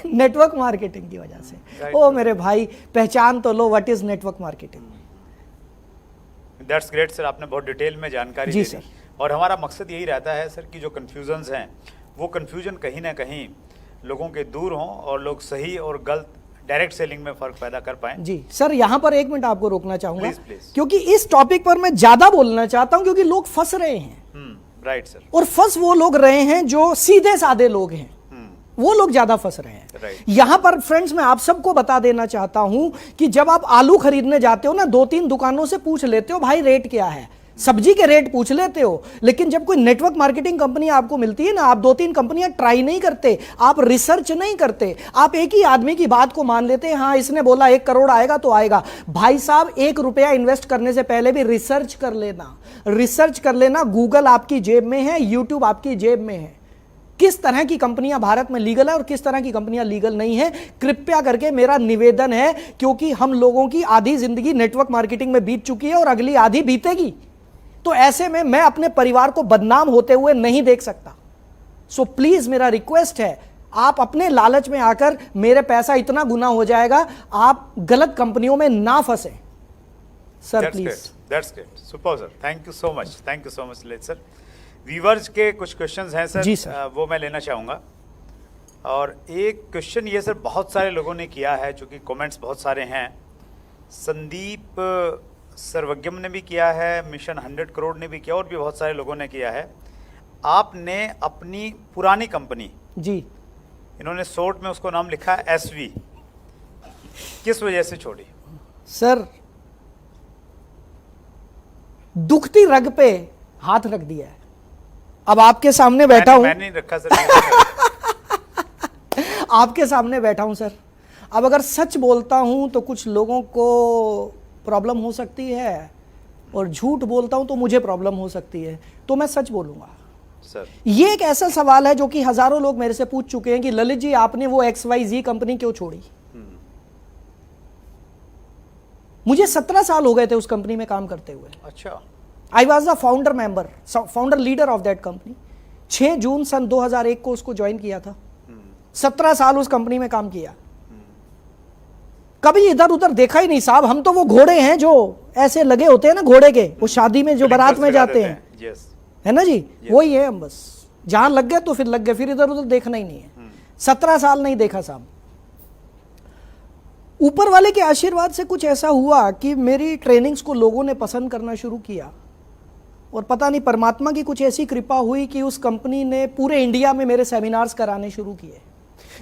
नेटवर्क मार्केटिंग की वजह से। ओ मेरे भाई, पहचान तो लो what is network marketing. That's great sir, आपने बहुत डिटेल में जानकारी जी दे सर। दी। और हमारा मकसद यही रहता है सर कि जो कन्फ्यूजन्स हैं वो कन्फ्यूजन कहीं ना कहीं लोगों के दूर हों और लोग सही और गलत डायरेक्ट सेलिंग में फर्क पैदा कर पाएं। जी सर, यहां पर 1 मिनट आपको रोकना चाहूंगा, Please, please। क्योंकि इस टॉपिक पर मैं ज्यादा बोलना चाहता हूं, क्योंकि लोग फंस रहे हैं। Right sir. और फंस वो लोग रहे हैं जो सीधे साधे लोग हैं, वो लोग ज्यादा फंस रहे हैं। Right। यहां पर फ्रेंड्स मैं आप सबको बता देना चाहता हूं कि जब आप आलू खरीदने जाते हो ना, 2-3 दुकानों से पूछ लेते हो भाई रेट क्या है, सब्जी के रेट पूछ लेते हो, लेकिन जब कोई नेटवर्क मार्केटिंग कंपनी आपको मिलती है ना, आप 2-3 कंपनियां ट्राई नहीं करते, आप रिसर्च नहीं करते, आप एक ही आदमी की बात को मान लेते हैं, हाँ इसने बोला 1 करोड़ आएगा तो आएगा। भाई साहब, 1 रुपया इन्वेस्ट करने से पहले भी रिसर्च कर लेना, रिसर्च कर लेना। गूगल आपकी जेब में है, यूट्यूब आपकी जेब में है। किस तरह की कंपनियां भारत में लीगल है और किस तरह की कंपनियां लीगल नहीं है, कृपया करके मेरा निवेदन है, क्योंकि हम लोगों की आधी जिंदगी नेटवर्क मार्केटिंग में बीत चुकी है और अगली आधी बीतेगी। तो ऐसे में मैं अपने परिवार को बदनाम होते हुए नहीं देख सकता। सो प्लीज मेरा रिक्वेस्ट है, आप अपने लालच में आकर मेरे पैसा इतना गुना हो जाएगा, आप गलत कंपनियों में ना फंसे sir, please. That's great, super sir, thank you so much Lalit sir. Viewers के कुछ क्वेश्चंस हैं सर, जी सर। वो मैं लेना चाहूँगा। और एक क्वेश्चन ये सर बहुत सारे लोगों ने किया है, चूँकि कमेंट्स बहुत सारे हैं। संदीप सर्वज्ञम ने भी किया है, मिशन 100 करोड़ ने भी किया, और भी बहुत सारे लोगों ने किया है। आपने अपनी पुरानी कंपनी, जी, इन्होंने शॉर्ट में उसको नाम लिखा है SV, किस वजह से छोड़ी? सर दुखती रग पे हाथ रख दिया है। अब आपके सामने बैठा हूं, मैंने नहीं रखा सर। आपके सामने बैठा हूं सर। अब अगर सच बोलता हूं तो कुछ लोगों को प्रॉब्लम हो सकती है, और झूठ बोलता हूं तो मुझे प्रॉब्लम हो सकती है, तो मैं सच बोलूंगा। सर ये एक ऐसा सवाल है जो कि हजारों लोग मेरे से पूछ चुके हैं कि ललित जी आपने वो XYZ कंपनी क्यों छोड़ी। मुझे 17 साल हो गए थे उस कंपनी में काम करते हुए। अच्छा। I was the founder member, founder leader of that company. 6 जून सन 2001 को उसको ज्वाइन किया था। 17 साल उस कंपनी में काम किया। कभी इधर उधर देखा ही नहीं साहब। हम तो वो घोड़े हैं जो ऐसे लगे होते हैं ना, घोड़े के, वो शादी में जो बारात में जाते हैं, है ना जी, वही है हम। बस जहां लग गए तो फिर लग गए, फिर इधर उधर देखना ही नहीं है। 17 साल नहीं देखा साहब। ऊपर वाले के आशीर्वाद से कुछ ऐसा हुआ कि मेरी ट्रेनिंग्स को लोगों ने पसंद करना शुरू किया, और पता नहीं परमात्मा की कुछ ऐसी कृपा हुई कि उस कंपनी ने पूरे इंडिया में मेरे सेमिनार्स कराने शुरू किए।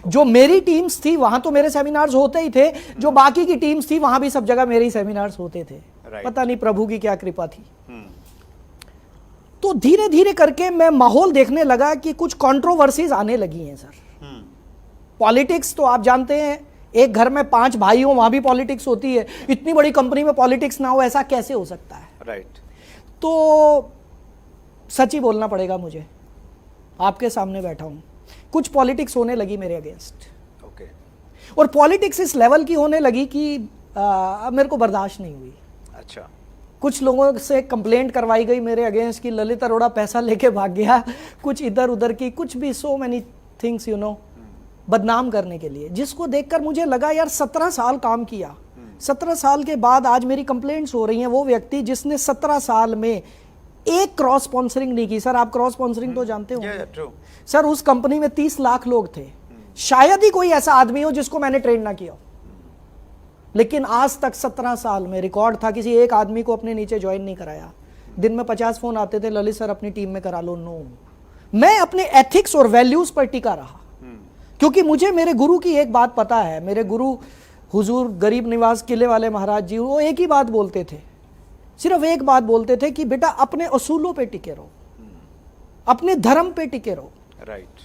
जो मेरी टीम्स थी वहां तो मेरे सेमिनार्स होते ही थे, जो बाकी की टीम्स थी वहां भी सब जगह मेरे ही सेमिनार्स होते थे। पता नहीं प्रभु की क्या कृपा थी। तो धीरे धीरे करके मैं माहौल देखने लगा कि कुछ कंट्रोवर्सीज आने लगी हैं सर। पॉलिटिक्स तो आप जानते हैं, एक घर में 5 भाई हो वहां भी पॉलिटिक्स होती है। इतनी बड़ी कंपनी में पॉलिटिक्स ना हो, ऐसा कैसे हो सकता है। राइट। तो सच ही बोलना पड़ेगा मुझे, आपके सामने बैठा हूं। कुछ पॉलिटिक्स होने लगी मेरे अगेंस्ट। ओके। और पॉलिटिक्स इस लेवल की होने लगी कि अब मेरे को बर्दाश्त नहीं हुई। अच्छा। कुछ लोगों से कंप्लेंट करवाई गई मेरे अगेंस्ट कि ललित अरोड़ा पैसा लेके भाग गया, कुछ इधर उधर की, कुछ भी, so many things you know, बदनाम करने के लिए। जिसको देखकर मुझे लगा यार 17 साल काम किया, 17 साल के बाद आज मेरी कंप्लेंट्स हो रही हैं। वो व्यक्ति जिसने 17 साल में एक क्रॉस स्पॉन्सरिंग नहीं की। सर आप क्रॉस स्पॉन्सरिंग तो जानते हो। सर उस कंपनी में 30 लाख लोग थे, शायद ही कोई ऐसा आदमी हो जिसको मैंने ट्रेन ना किया हो। लेकिन आज तक 17 साल में रिकॉर्ड था, किसी एक आदमी को अपने नीचे ज्वाइन नहीं कराया। दिन में 50 फोन आते थे, ललित सर अपनी टीम में करा लो। नो, मैं अपने एथिक्स और वैल्यूज पर टिका रहा, क्योंकि मुझे मेरे गुरु की एक बात पता है। मेरे गुरु हुजूर गरीब निवास किले वाले महाराज जी, वो एक ही बात बोलते थे, सिर्फ एक बात बोलते थे कि बेटा अपने असूलों पे टिके रहो, अपने धर्म पे टिके रहो। राइट।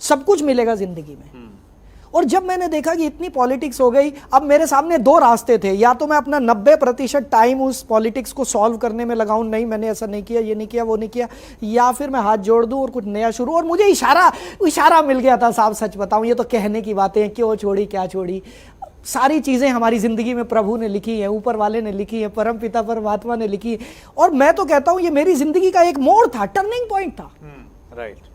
सब कुछ मिलेगा जिंदगी में। और जब मैंने देखा कि इतनी पॉलिटिक्स हो गई, अब मेरे सामने 2 रास्ते थे। या तो मैं अपना 90% टाइम उस पॉलिटिक्स को सॉल्व करने में लगाऊं, नहीं मैंने ऐसा नहीं किया, ये नहीं किया, वो नहीं किया, या फिर मैं हाथ जोड़ दूं और कुछ नया शुरू। और मुझे इशारा मिल गया था साहब, सच बताऊं, ये तो कहने की बातें हैं, क्यों छोड़ी क्या छोड़ी। सारी चीजें हमारी जिंदगी में प्रभु ने लिखी है, ऊपर वाले ने लिखी है, परम पिता परमात्मा ने लिखी है। और मैं तो कहता हूं ये मेरी जिंदगी का एक मोड़ था, टर्निंग पॉइंट था। राइट।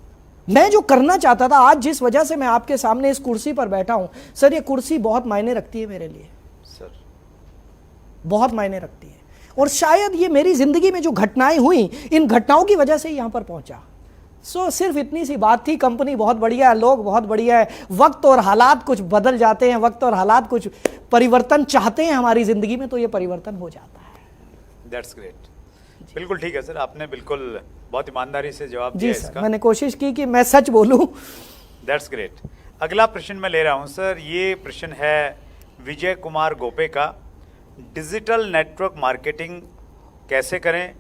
मैं जो करना चाहता था, आज जिस वजह से मैं आपके सामने इस कुर्सी पर बैठा हूं, सर ये कुर्सी बहुत मायने रखती है मेरे लिए। सर बहुत मायने रखती है। और शायद ये मेरी जिंदगी में जो घटनाएं हुई, इन घटनाओं की वजह से यहां पर पहुंचा। सिर्फ इतनी सी बात थी। कंपनी बहुत बढ़िया है, लोग बहुत बढ़िया है, वक्त और हालात कुछ बदल जाते हैं, वक्त और हालात कुछ परिवर्तन चाहते हैं हमारी जिंदगी में, तो ये परिवर्तन हो जाता है। That's great. बिल्कुल ठीक है सर, आपने बिल्कुल बहुत ईमानदारी से जवाब जी दिया सर, इसका। मैंने कोशिश की कि मैं सच बोलूं। That's great. अगला प्रश्न मैं ले रहा हूं सर। ये प्रश्न है विजय कुमार गोपे का। डिजिटल नेटवर्क मार्केटिंग कैसे करें,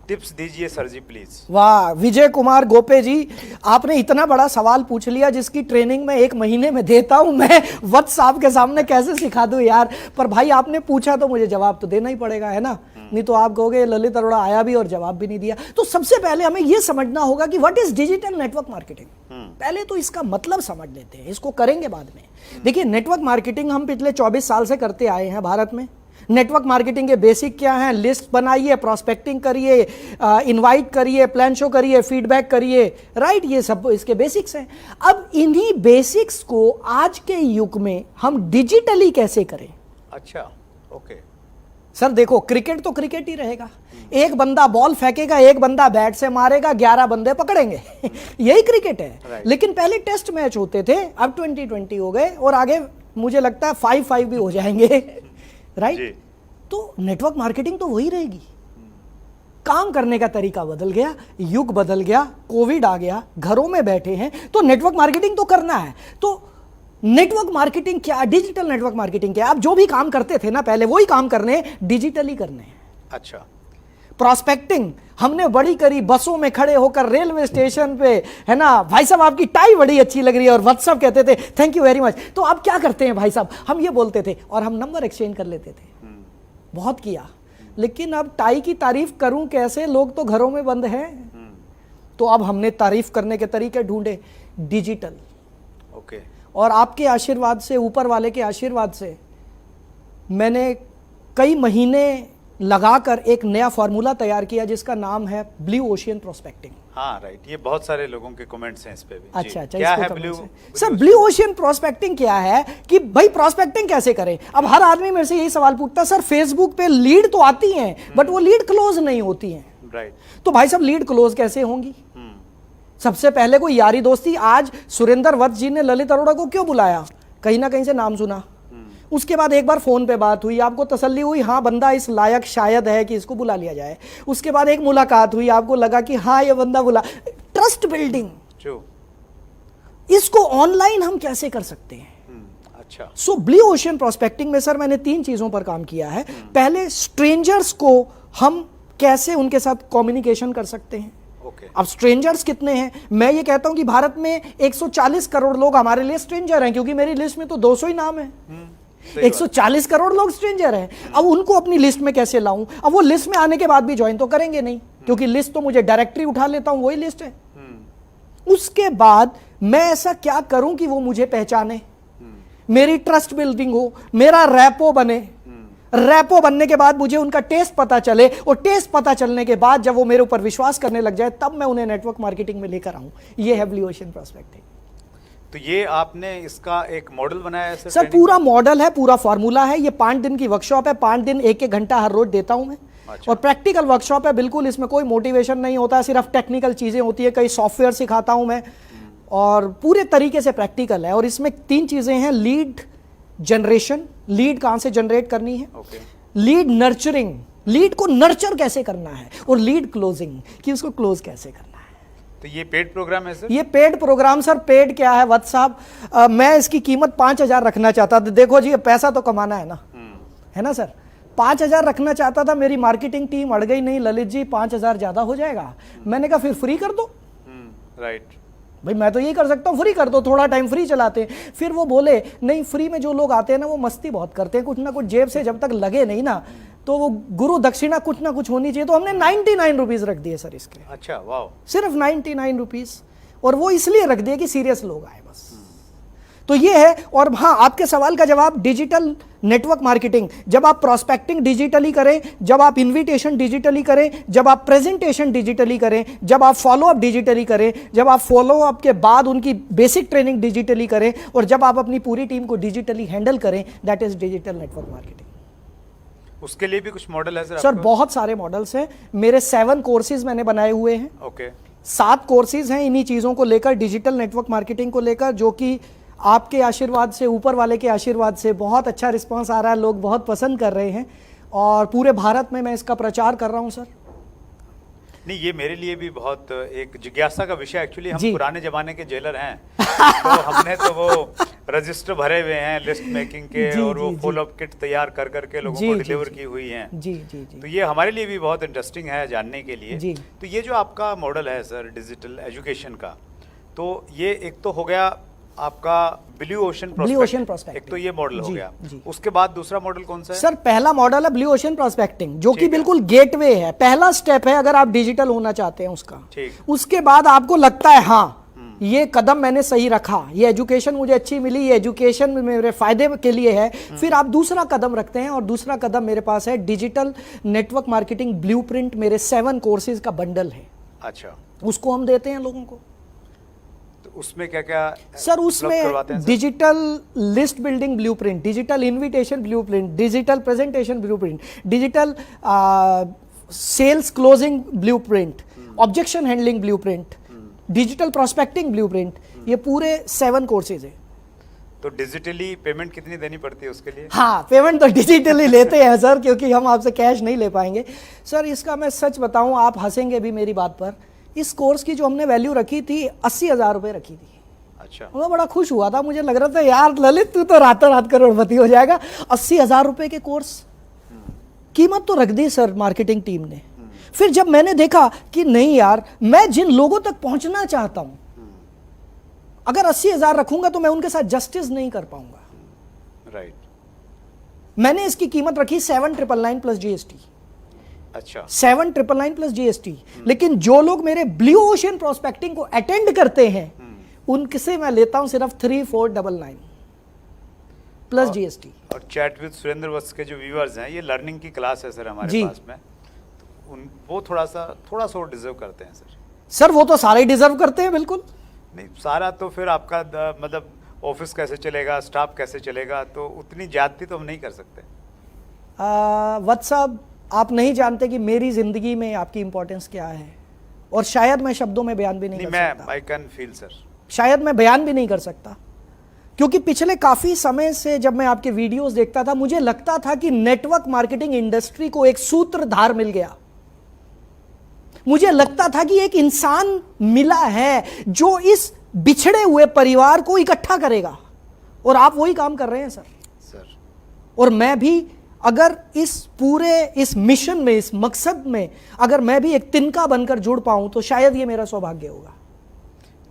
टिप्स दीजिए सर जी प्लीज। वाह विजय कुमार गोपे जी, आपने इतना बड़ा सवाल पूछ लिया जिसकी ट्रेनिंग मैं 1 महीने में देता हूं। मैं वत्स साहब के सामने कैसे सिखा दूं यार। पर भाई आपने पूछा तो मुझे जवाब तो देना ही पड़ेगा, है ना। नहीं तो आप कहोगे ललित अरोड़ा आया भी और जवाब भी नहीं दिया। तो सबसे पहले हमें यह समझना होगा कि what is digital network marketing. पहले तो इसका मतलब समझ लेते हैं, इसको करेंगे बाद में। देखिए नेटवर्क मार्केटिंग हम पिछले 24 साल से करते आए हैं भारत में। नेटवर्क मार्केटिंग के बेसिक क्या हैं? लिस्ट बनाइए, प्रोस्पेक्टिंग करिए, इनवाइट करिए, प्लान शो करिए, फीडबैक करिए, राइट। ये सब इसके बेसिक्स हैं। अब इन्हीं बेसिक्स को आज के युग में हम डिजिटली कैसे करें। अच्छा, ओके सर देखो, क्रिकेट तो क्रिकेट ही रहेगा। एक बंदा बॉल फेंकेगा, एक बंदा बैट से मारेगा, 11 बंदे पकड़ेंगे। यही क्रिकेट है। लेकिन पहले टेस्ट मैच होते थे, अब 2020 हो गए, और आगे मुझे लगता है 5-5 भी हो जाएंगे, राइट। तो नेटवर्क मार्केटिंग तो वही रहेगी। काम करने का तरीका बदल गया, युग बदल गया, कोविड आ गया, घरों में बैठे हैं, तो नेटवर्क मार्केटिंग तो करना है। तो नेटवर्क मार्केटिंग क्या, डिजिटल नेटवर्क मार्केटिंग क्या? आप जो भी काम करते थे ना पहले, वही काम करने, डिजिटली करने हैं। अच्छा। प्रोस्पेक्टिंग हमने बड़ी करी, बसों में खड़े होकर, रेलवे स्टेशन पे, है ना, भाई साहब आपकी टाई बड़ी अच्छी लग रही है, और व्हाट्सअप कहते थे थैंक यू वेरी मच। तो आप क्या करते हैं भाई साहब, हम ये बोलते थे और हम नंबर एक्सचेंज कर लेते थे। बहुत किया। लेकिन अब टाई की तारीफ करूं कैसे, लोग तो घरों में बंद हैं। तो अब हमने तारीफ करने के तरीके ढूंढे, डिजिटल। ओके। और आपके आशीर्वाद से, ऊपर वाले के आशीर्वाद से, मैंने कई महीने लगाकर एक नया फॉर्मूला तैयार किया जिसका नाम है ब्लू ओशियन प्रोस्पेक्टिंग। हाँ राइट, ये बहुत सारे लोगों के कमेंट्स हैं इस पे भी। अच्छा, क्या इसको है comment ब्लू? से। सर ब्लू ओशियन प्रोस्पेक्टिंग क्या है कि भाई प्रोस्पेक्टिंग कैसे करें? अब हर आदमी मेरे से यही सवाल पूछता है, सर फेसबुक पे लीड तो आती हैं बट वो लीड क्लोज नहीं होती हैं। राइट। तो भाई साहब लीड क्लोज कैसे होंगी? सबसे पहले कोई यारी दोस्ती। आज सुरेंद्र वत्स जी ने ललित अरोड़ा को क्यों बुलाया? कहीं ना कहीं से नाम सुना। उसके बाद एक बार फोन पे बात हुई, आपको तसल्ली हुई हाँ बंदा इस लायक शायद है कि इसको बुला लिया जाए। उसके बाद एक मुलाकात हुई, आपको लगा कि हाँ ये बंदा बुला, ट्रस्ट बिल्डिंग। इसको ऑनलाइन हम कैसे कर सकते हैं? अच्छा। सो ब्लू ओशियन प्रोस्पेक्टिंग में सर मैंने 3 चीजों पर काम किया है। पहले स्ट्रेंजर्स को हम कैसे उनके साथ कम्युनिकेशन कर सकते हैं। अब स्ट्रेंजर्स कितने हैं? मैं ये कहता हूं कि भारत में 140 करोड़ लोग हमारे लिए स्ट्रेंजर हैं, क्योंकि मेरी लिस्ट में तो 200 ही नाम है। 140 करोड़ लोग स्ट्रेंजर हैं। अब उनको अपनी लिस्ट में कैसे लाऊं? अब वो लिस्ट में आने के बाद भी ज्वाइन तो करेंगे नहीं, क्योंकि लिस्ट तो मुझे डायरेक्टरी उठा लेता हूं, वही लिस्ट है। उसके बाद मैं ऐसा क्या करूं कि वो मुझे पहचाने, मेरी ट्रस्ट बिल्डिंग हो, मेरा रैपो बने। रैपो बनने के बाद मुझे उनका टेस्ट पता चले, और टेस्ट पता चलने के बाद जब वो मेरे ऊपर विश्वास करने लग जाए, तब मैं उन्हें नेटवर्क मार्केटिंग में लेकर आऊं। ये है ब्लू ओशियन प्रोस्पेक्टिंग। तो ये आपने इसका एक मॉडल बनाया है सर? पूरा मॉडल है, पूरा फॉर्मूला है। ये 5 दिन की वर्कशॉप है, 5 दिन 1-1 घंटा हर रोज देता हूं मैं। अच्छा। और प्रैक्टिकल वर्कशॉप है, बिल्कुल इसमें कोई मोटिवेशन नहीं होता, सिर्फ टेक्निकल चीजें होती है। कई सॉफ्टवेयर सिखाता हूं मैं, और पूरे तरीके से प्रैक्टिकल है। और इसमें 3 चीजें हैं, लीड जनरेशन, लीड कहां से जनरेट करनी है, लीड नर्चरिंग, लीड को नर्चर कैसे करना है, और लीड क्लोजिंग, कि उसको क्लोज कैसे करना है। तो ये पेड प्रोग्राम है सर? ये पेड प्रोग्राम सर। पेड क्या है वत्स साहब, मैं इसकी कीमत 5,000 रखना चाहता था। देखो जी, पैसा तो कमाना है ना, है ना सर। 5,000 रखना चाहता था, मेरी मार्केटिंग टीम अड़ गई, नहीं ललित जी 5,000 ज्यादा हो जाएगा। मैंने कहा फिर फ्री कर दो। राइट भाई मैं तो यही कर सकता हूँ, फ्री कर दो, थोड़ा टाइम फ्री चलाते हैं। फिर वो बोले नहीं, फ्री में जो लोग आते हैं ना वो मस्ती बहुत करते हैं, कुछ ना कुछ जेब से जब तक लगे नहीं ना, तो वो गुरु दक्षिणा कुछ ना कुछ होनी चाहिए। तो हमने 99 रुपीज रख दिए सर इसके। अच्छा, वाह। सिर्फ 99 रुपीज, और वो इसलिए रख दिए कि सीरियस लोग आए बस। तो ये है। और हाँ, आपके सवाल का जवाब, डिजिटल नेटवर्क मार्केटिंग, जब आप प्रोस्पेक्टिंग डिजिटली करें, जब आप इनविटेशन डिजिटली करें, जब आप प्रेजेंटेशन डिजिटली करें, जब आप फॉलो अप डिजिटली करें, जब आप फॉलो अप के बाद उनकी बेसिक ट्रेनिंग डिजिटली करें, और जब आप अपनी पूरी टीम को डिजिटली हैंडल करें, that is digital network marketing. उसके लिए भी कुछ मॉडल है सर? सर बहुत सारे मॉडल्स हैं। मेरे 7 कोर्सेज मैंने बनाए हुए हैं। ओके। 7 कोर्सेज हैं इन्हीं चीजों को लेकर, डिजिटल नेटवर्क मार्केटिंग को लेकर, जो कि आपके आशीर्वाद से, ऊपर वाले के आशीर्वाद से बहुत अच्छा रिस्पांस आ रहा है, लोग बहुत पसंद कर रहे हैं, और पूरे भारत में मैं इसका प्रचार कर रहा हूं सर। नहीं, ये मेरे लिए भी बहुत एक जिज्ञासा का विषय। एक्चुअली हम पुराने जमाने के जेलर हैं, तो हमने तो वो रजिस्टर भरे हुए हैं लिस्ट मेकिंग के, और वो फॉलो अप किट तैयार कर करके लोगों को डिलीवर की हुई हैं। जी जी जी। तो ये हमारे लिए भी बहुत इंटरेस्टिंग है जानने के लिए जी। तो ये जो आपका मॉडल है सर डिजिटल एजुकेशन का, तो ये एक तो हो गया आपका ब्लू ओशन प्रोस्पेक्टिंग, एक तो ये मॉडल हो गया। उसके बाद दूसरा मॉडल कौन सा है सर? पहला मॉडल है ब्लू ओशन प्रोस्पेक्टिंग, जो कि बिल्कुल गेटवे है, पहला स्टेप है अगर आप डिजिटल होना चाहते हैं उसका। उसके बाद आपको लगता है हाँ ये कदम मैंने सही रखा, ये एजुकेशन मुझे अच्छी मिली, ये एजुकेशन मेरे फायदे के लिए है, फिर आप दूसरा कदम रखते हैं, और दूसरा कदम मेरे पास है डिजिटल नेटवर्क मार्केटिंग ब्लूप्रिंट, मेरे 7 कोर्सेज का बंडल है। अच्छा, उसको हम देते हैं लोगों को। उसमें क्या क्या सर? उसमें digital list building blueprint, digital invitation blueprint, digital presentation blueprint, digital sales closing blueprint, objection handling blueprint, digital prospecting blueprint, ये पूरे 7 कोर्सेज है। तो डिजिटली पेमेंट कितनी देनी पड़ती है उसके लिए? हाँ, पेमेंट तो डिजिटली लेते हैं सर, क्योंकि हम आपसे कैश नहीं ले पाएंगे सर। इसका मैं सच बताऊं, आप हंसेंगे भी मेरी बात पर, इस कोर्स की जो हमने वैल्यू रखी थी 80,000 रुपए रखी थी। अच्छा। मैं बड़ा खुश हुआ था, मुझे लग रहा था यार ललित तू तो रातों रात करोड़पति हो जाएगा। 80,000 रुपए के कोर्स कीमत तो रख दी सर मार्केटिंग टीम ने। फिर जब मैंने देखा कि नहीं यार, मैं जिन लोगों तक पहुंचना चाहता हूं, अगर 80,000 रखूंगा तो मैं उनके साथ जस्टिस नहीं कर पाऊंगा। राइट। मैंने इसकी कीमत रखी 7,999 प्लस GST। अच्छा 7,999 प्लस जीएसटी। लेकिन जो लोग मेरे ब्लू ओशन प्रोस्पेक्टिंग को अटेंड करते हैं उनसे मैं लेता हूं सिर्फ 3,499 प्लस जीएसटी। और चैट विद सुरेंद्र वत्स के जो व्यूअर्स हैं, ये लर्निंग की क्लास है सर हमारे जी। पास में, तो उन वो थोड़ा सा डिजर्व करते हैं सर। सर वो तो सारे डिजर्व करते हैं बिल्कुल। नहीं सारा तो फिर आपका मतलब ऑफिस कैसे चलेगा, स्टाफ कैसे चलेगा, तो उतनी ज्यादती तो हम नहीं कर सकते। वत्स साहब आप नहीं जानते कि मेरी जिंदगी में आपकी इंपॉर्टेंस क्या है, और शायद मैं शब्दों में बयान भी नहीं कर सकता। I can feel sir. शायद मैं बयान भी नहीं कर सकता, क्योंकि पिछले काफी समय से जब मैं आपके वीडियोस देखता था मुझे लगता था कि नेटवर्क मार्केटिंग इंडस्ट्री को एक सूत्रधार मिल गया। मुझे लगता था कि एक इंसान मिला है जो इस बिछड़े हुए परिवार को इकट्ठा करेगा, और आप वही काम कर रहे हैं सर। और मैं भी अगर इस मिशन में, इस मकसद में अगर मैं भी एक तिनका बनकर जुड़ पाऊं तो शायद ये मेरा सौभाग्य होगा।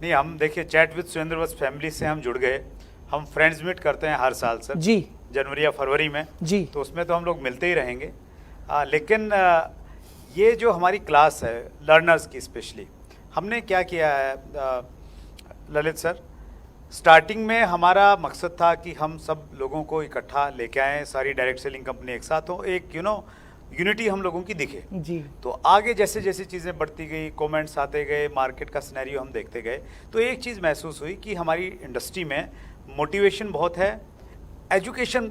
नहीं हम देखिए chat with Surendra Vats family से हम जुड़ गए, हम फ्रेंड्स मीट करते हैं हर साल सर जी, जनवरी या फरवरी में जी। तो उसमें तो हम लोग मिलते ही रहेंगे। लेकिन ये जो हमारी क्लास है लर्नर्स की स्पेशली, हमने क्या किया है ललित सर, स्टार्टिंग में हमारा मकसद था कि हम सब लोगों को इकट्ठा लेके आएँ, सारी डायरेक्ट सेलिंग कंपनी एक साथ हो, एक यूनिटी हम लोगों की दिखे जी। तो आगे जैसे जैसे चीज़ें बढ़ती गई, कमेंट्स आते गए, मार्केट का सिनेरियो हम देखते गए, तो एक चीज़ महसूस हुई कि हमारी इंडस्ट्री में मोटिवेशन बहुत है, एजुकेशन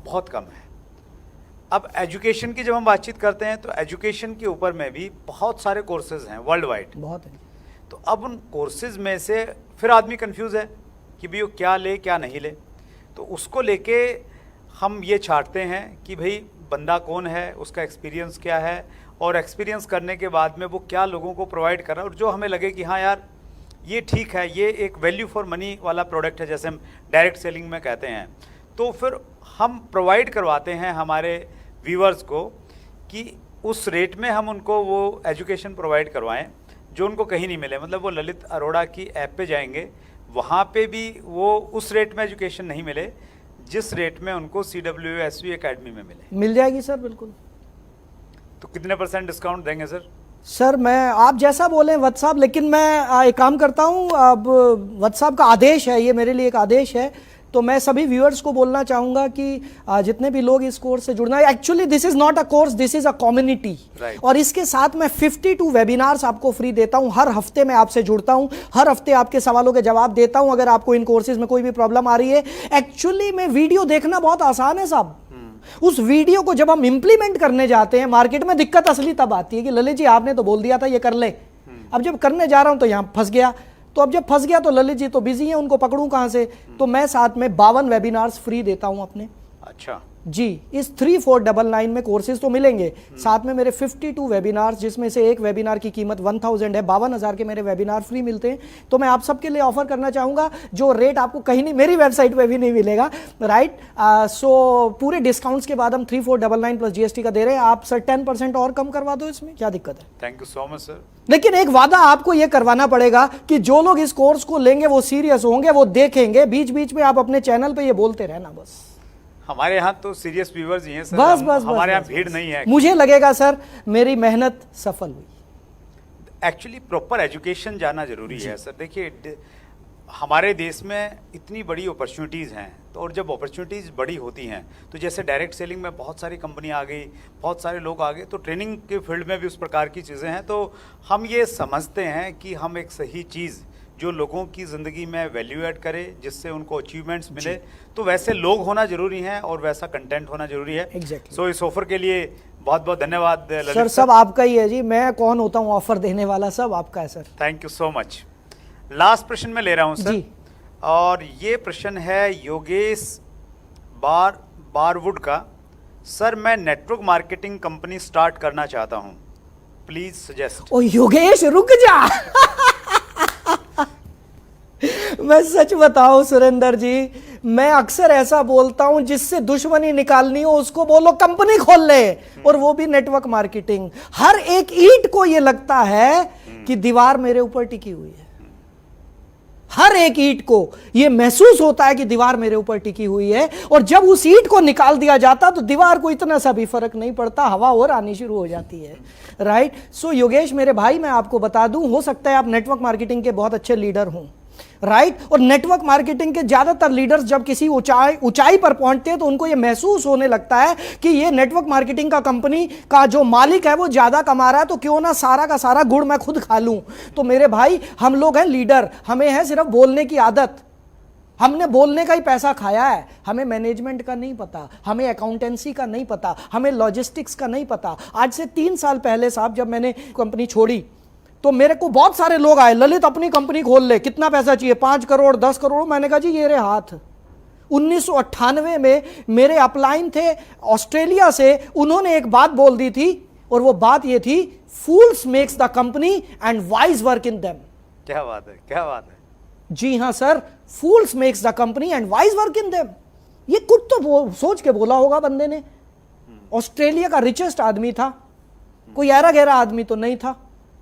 बहुत कम है। अब एजुकेशन की जब हम बातचीत करते हैं तो एजुकेशन के ऊपर में भी बहुत सारे कोर्सेज हैं वर्ल्ड वाइड, बहुत है। तो अब उन कोर्सेज में से फिर आदमी कंफ्यूज है कि भाई वो क्या ले क्या नहीं ले, तो उसको लेके हम ये छांटते हैं कि भाई बंदा कौन है, उसका एक्सपीरियंस क्या है, और एक्सपीरियंस करने के बाद में वो क्या लोगों को प्रोवाइड कर रहा है, और जो हमें लगे कि हाँ यार ये ठीक है, ये एक वैल्यू फॉर मनी वाला प्रोडक्ट है, जैसे हम डायरेक्ट सेलिंग में कहते हैं, तो फिर हम प्रोवाइड करवाते हैं हमारे व्यूअर्स को कि उस रेट में हम उनको वो एजुकेशन प्रोवाइड करवाएं जो उनको कहीं नहीं मिले। मतलब वो ललित अरोड़ा की ऐप पे जाएंगे, वहाँ पे भी वो उस रेट में एजुकेशन नहीं मिले जिस रेट में उनको CWSV एकेडमी में मिल जाएगी सर बिल्कुल। तो कितने % डिस्काउंट देंगे सर? सर मैं आप जैसा बोलें वत्स साहब, लेकिन मैं एक काम करता हूं, अब वत्स साहब का आदेश है, ये मेरे लिए एक आदेश है, तो मैं सभी व्यूअर्स को बोलना चाहूंगा कि जितने भी लोग इस कोर्स से जुड़ना है, actually this is not a course, this is a community, और इसके साथ मैं 52 वेबिनार्स आपको फ्री देता हूं। हर हफ्ते मैं आपसे जुड़ता हूं, हर हफ्ते आपके सवालों के जवाब देता हूं। अगर आपको इन कोर्सेज में कोई भी प्रॉब्लम आ रही है, एक्चुअली में वीडियो देखना बहुत आसान है साहब, उस वीडियो को जब हम इंप्लीमेंट करने जाते हैं मार्केट में दिक्कत असली तब आती है कि ललित जी आपने तो बोल दिया था ये कर ले, अब जब करने जा रहा हूं तो यहां फंस गया, तो अब जब फंस गया तो ललित जी तो बिजी हैं, उनको पकड़ूं कहां से, तो मैं साथ में 52 वेबिनार्स फ्री देता हूं अपने। अच्छा जी, इस 3499 में कोर्सेज तो मिलेंगे, साथ में मेरे 52 वेबिनार्स, जिसमें से एक वेबिनार की कीमत 1000 है, 52,000 के मेरे वेबिनार फ्री मिलते हैं। तो मैं आप सबके लिए ऑफर करना चाहूंगा जो रेट आपको कहीं नहीं, मेरी वेबसाइट पे भी नहीं मिलेगा, राइट। सो पूरे डिस्काउंट्स के बाद हम 3499 प्लस जीएसटी का दे रहे हैं। आप सर 10% और कम करवा दो, इसमें क्या दिक्कत है? Thank you so much sir. लेकिन एक वादा आपको यह करवाना पड़ेगा कि जो लोग इस कोर्स को लेंगे वो सीरियस होंगे, वो देखेंगे, बीच बीच में आप अपने चैनल पे ये बोलते रहना बस। हमारे यहाँ तो सीरियस व्यूअर्स ही हैं सर, बस बस हमारे यहाँ बस, भीड़ नहीं है। मुझे लगेगा सर मेरी मेहनत सफल हुई। एक्चुअली प्रॉपर एजुकेशन जाना जरूरी है सर। देखिए हमारे देश में इतनी बड़ी अपॉर्चुनिटीज़ हैं, तो और जब अपॉर्चुनिटीज़ बड़ी होती हैं तो जैसे डायरेक्ट सेलिंग में बहुत सारी कंपनी आ गई, बहुत सारे लोग आ गए, तो ट्रेनिंग के फील्ड में भी उस प्रकार की चीज़ें हैं। तो हम ये समझते हैं कि हम एक सही चीज़ जो लोगों की ज़िंदगी में वैल्यू ऐड करे, जिससे उनको अचीवमेंट्स मिले, तो वैसे लोग होना जरूरी हैं और वैसा कंटेंट होना जरूरी है। Exactly. सो इस ऑफर के लिए बहुत बहुत धन्यवाद ललित सर। सब आपका ही है जी, मैं कौन होता हूँ ऑफर देने वाला, सब आपका है sir. Thank you so much. Last प्रश्न में ले रहा हूँ सर जी। और ये प्रश्न है योगेश बारवुड का। सर मैं नेटवर्क मार्केटिंग कंपनी स्टार्ट करना चाहता हूँ, प्लीज सजेस्ट। ओ योगेश रुक जा मैं सच बताऊं सुरेंद्र जी, मैं अक्सर ऐसा बोलता हूं जिससे दुश्मनी निकालनी हो उसको बोलो कंपनी खोल ले, और वो भी नेटवर्क मार्केटिंग। हर एक ईंट को ये लगता है कि दीवार मेरे ऊपर टिकी हुई है, हर एक ईंट को यह महसूस होता है कि दीवार मेरे ऊपर टिकी हुई है, और जब उस ईंट को निकाल दिया जाता तो दीवार को इतना सा भी फर्क नहीं पड़ता, हवा और आनी शुरू हो जाती है। राइट। सो योगेश मेरे भाई, मैं आपको बता दूं, हो सकता है आप नेटवर्क मार्केटिंग के बहुत अच्छे लीडर हों, राइट। और नेटवर्क मार्केटिंग के ज्यादातर लीडर्स जब किसी ऊंचाई पर पहुंचते हैं तो उनको यह महसूस होने लगता है कि ये नेटवर्क मार्केटिंग का कंपनी का जो मालिक है वो ज्यादा कमा रहा है, तो क्यों ना सारा का सारा गुड़ मैं खुद खा लूं। तो मेरे भाई, हम लोग हैं लीडर, हमें है सिर्फ बोलने की आदत, हमने बोलने का ही पैसा खाया है, हमें मैनेजमेंट का नहीं पता, हमें अकाउंटेंसी का नहीं पता, हमें लॉजिस्टिक्स का नहीं पता। आज से 3 साल पहले साहब जब मैंने कंपनी छोड़ी तो मेरे को बहुत सारे लोग आए, ललित अपनी कंपनी खोल ले, कितना पैसा चाहिए, 5 करोड़ 10 करोड़। मैंने कहा जी ये रे हाथ। 1998 में मेरे अपलाइन थे ऑस्ट्रेलिया से, उन्होंने एक बात बोल दी थी, और वो बात ये थी, fools makes the company and wise work in them. क्या बात है, क्या बात है। जी हां sir, fools makes the company and wise work in them. ये कुछ तो सोच के बोला होगा बंदे ने। ऑस्ट्रेलिया का रिचेस्ट आदमी था, कोई ऐरा गहरा आदमी तो नहीं था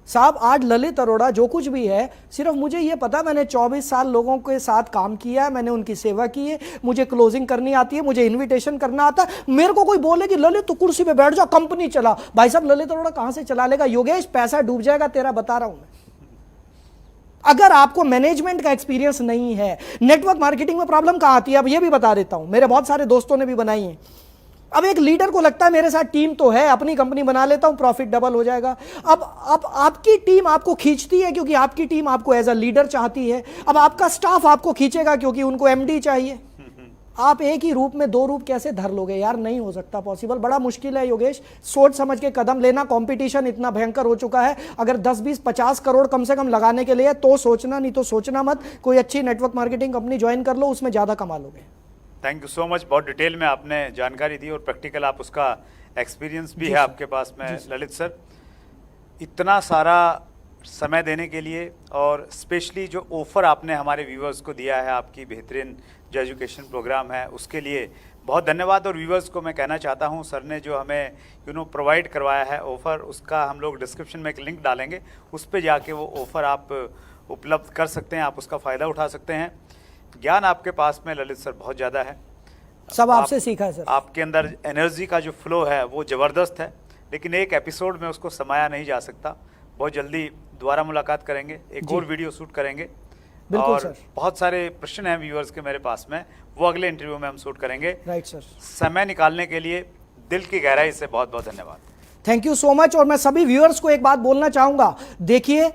साहब। आज ललित अरोड़ा जो कुछ भी है, सिर्फ मुझे ये पता, मैंने 24 साल लोगों के साथ काम किया है, मैंने उनकी सेवा की है, मुझे क्लोजिंग करनी आती है, मुझे इनविटेशन करना आता है। मेरे को कोई बोले कि ललित तू कुर्सी पे बैठ जा, कंपनी चला, भाई साहब ललित अरोड़ा कहां से चला लेगा? योगेश पैसा डूब जाएगा तेरा, बता रहा हूं मैं। अगर आपको मैनेजमेंट का एक्सपीरियंस नहीं है, नेटवर्क मार्केटिंग में प्रॉब्लम कहां आती है, अब ये भी बता देता हूं, मेरे बहुत सारे दोस्तों ने भी बनाई है। अब एक लीडर को लगता है मेरे साथ टीम तो है, अपनी कंपनी बना लेता हूं, प्रॉफिट डबल हो जाएगा। अब आपकी टीम आपको खींचती है क्योंकि आपकी टीम आपको एज अ लीडर चाहती है। अब आपका स्टाफ आपको खींचेगा क्योंकि उनको एमडी चाहिए। आप एक ही रूप में 2 रूप कैसे धर लोगे यार? नहीं हो सकता पॉसिबल, बड़ा मुश्किल है योगेश। सोच समझ के कदम लेना। कंपटीशन इतना भयंकर हो चुका है, अगर 10 20 50 करोड़ कम से कम लगाने के लिए तो सोचना, नहीं तो सोचना मत। कोई अच्छी नेटवर्क मार्केटिंग कंपनी ज्वाइन कर लो, उसमें ज्यादा कमा लोगे। थैंक यू सो मच, बहुत डिटेल में आपने जानकारी दी और प्रैक्टिकल आप उसका एक्सपीरियंस भी है आपके पास में ललित सर। इतना सारा समय देने के लिए और स्पेशली जो ऑफ़र आपने हमारे व्यूअर्स को दिया है, आपकी बेहतरीन जो एजुकेशन प्रोग्राम है, उसके लिए बहुत धन्यवाद। और व्यूअर्स को मैं कहना चाहता हूं, सर ने जो हमें प्रोवाइड करवाया है ऑफ़र, उसका हम लोग डिस्क्रिप्शन में एक लिंक डालेंगे, उस पर जाके वो ऑफ़र आप उपलब्ध कर सकते हैं, आप उसका फ़ायदा उठा सकते हैं। ज्ञान आपके पास में ललित सर बहुत ज़्यादा है, सब आपसे सीखा है सर। आपके अंदर एनर्जी का जो फ्लो है वो ज़बरदस्त है, लेकिन एक एपिसोड में उसको समाया नहीं जा सकता। बहुत जल्दी दोबारा मुलाकात करेंगे, एक और वीडियो शूट करेंगे, बिल्कुल और सर। बहुत सारे प्रश्न हैं व्यूअर्स के मेरे पास में, वो अगले इंटरव्यू में हम शूट करेंगे। Right sir. समय निकालने के लिए दिल की गहराई से बहुत बहुत धन्यवाद। Thank you so much. और मैं सभी व्यूअर्स को एक बात बोलना चाहूंगा, देखिए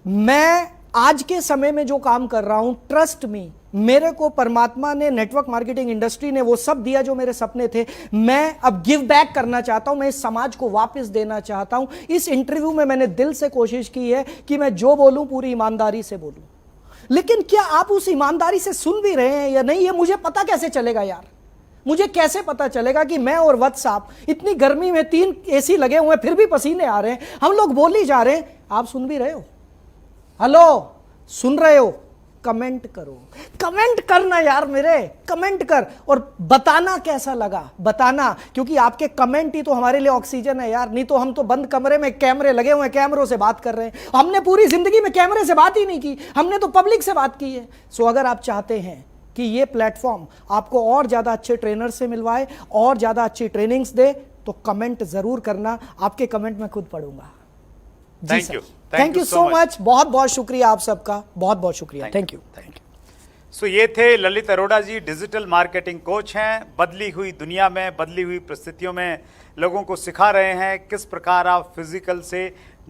मैं आज के समय में जो काम कर रहा हूं, ट्रस्ट मी, मेरे को परमात्मा ने, नेटवर्क मार्केटिंग इंडस्ट्री ने वो सब दिया जो मेरे सपने थे। मैं अब गिव बैक करना चाहता हूं, मैं इस समाज को वापस देना चाहता हूं। इस इंटरव्यू में मैंने दिल से कोशिश की है कि मैं जो बोलूं पूरी ईमानदारी से बोलूं, लेकिन क्या आप उस ईमानदारी से सुन भी रहे हैं या नहीं, ये मुझे पता कैसे चलेगा यार? मुझे कैसे पता चलेगा कि मैं और वत्स साहब इतनी गर्मी में 3 एसी लगे हुए हैं, फिर भी पसीने आ रहे हैं, हम लोग बोल ही जा रहे हैं, आप सुन भी रहे हो? हेलो, सुन रहे हो? कमेंट करो, कमेंट करना यार, मेरे कमेंट कर और बताना कैसा लगा, बताना, क्योंकि आपके कमेंट ही तो हमारे लिए ऑक्सीजन है यार। नहीं तो हम तो बंद कमरे में कैमरे लगे हुए हैं, कैमरों से बात कर रहे हैं। हमने पूरी जिंदगी में कैमरे से बात ही नहीं की, हमने तो पब्लिक से बात की है। सो अगर आप चाहते हैं कि ये प्लेटफॉर्म आपको और ज्यादा अच्छे ट्रेनर से मिलवाए, और ज्यादा अच्छी ट्रेनिंग्स दे, तो कमेंट जरूर करना, आपके कमेंट मैं खुद पढ़ूंगा। थैंक यू सो मच, बहुत बहुत शुक्रिया आप सबका, बहुत बहुत शुक्रिया। Thank you. सो ये थे ललित अरोड़ा जी, डिजिटल मार्केटिंग कोच हैं। बदली हुई दुनिया में, बदली हुई परिस्थितियों में लोगों को सिखा रहे हैं किस प्रकार आप फिजिकल से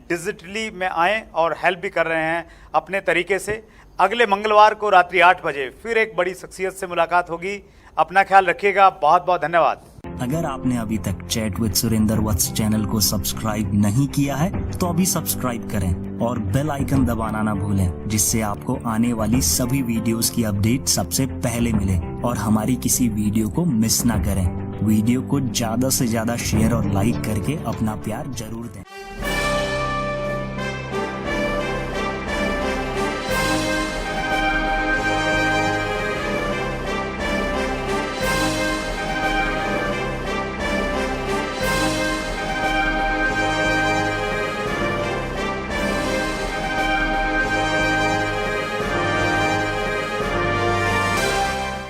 डिजिटली में आएँ, और हेल्प भी कर रहे हैं अपने तरीके से। अगले मंगलवार को रात्रि 8 बजे फिर एक बड़ी शख्सियत से मुलाकात होगी। अपना ख्याल रखिएगा, बहुत बहुत धन्यवाद। अगर आपने अभी तक chat with Surendra Vats channel को सब्सक्राइब नहीं किया है तो अभी सब्सक्राइब करें और बेल आइकन दबाना ना भूलें, जिससे आपको आने वाली सभी वीडियोस की अपडेट सबसे पहले मिले और हमारी किसी वीडियो को मिस ना करें। वीडियो को ज्यादा से ज्यादा शेयर और लाइक करके अपना प्यार जरूर दें।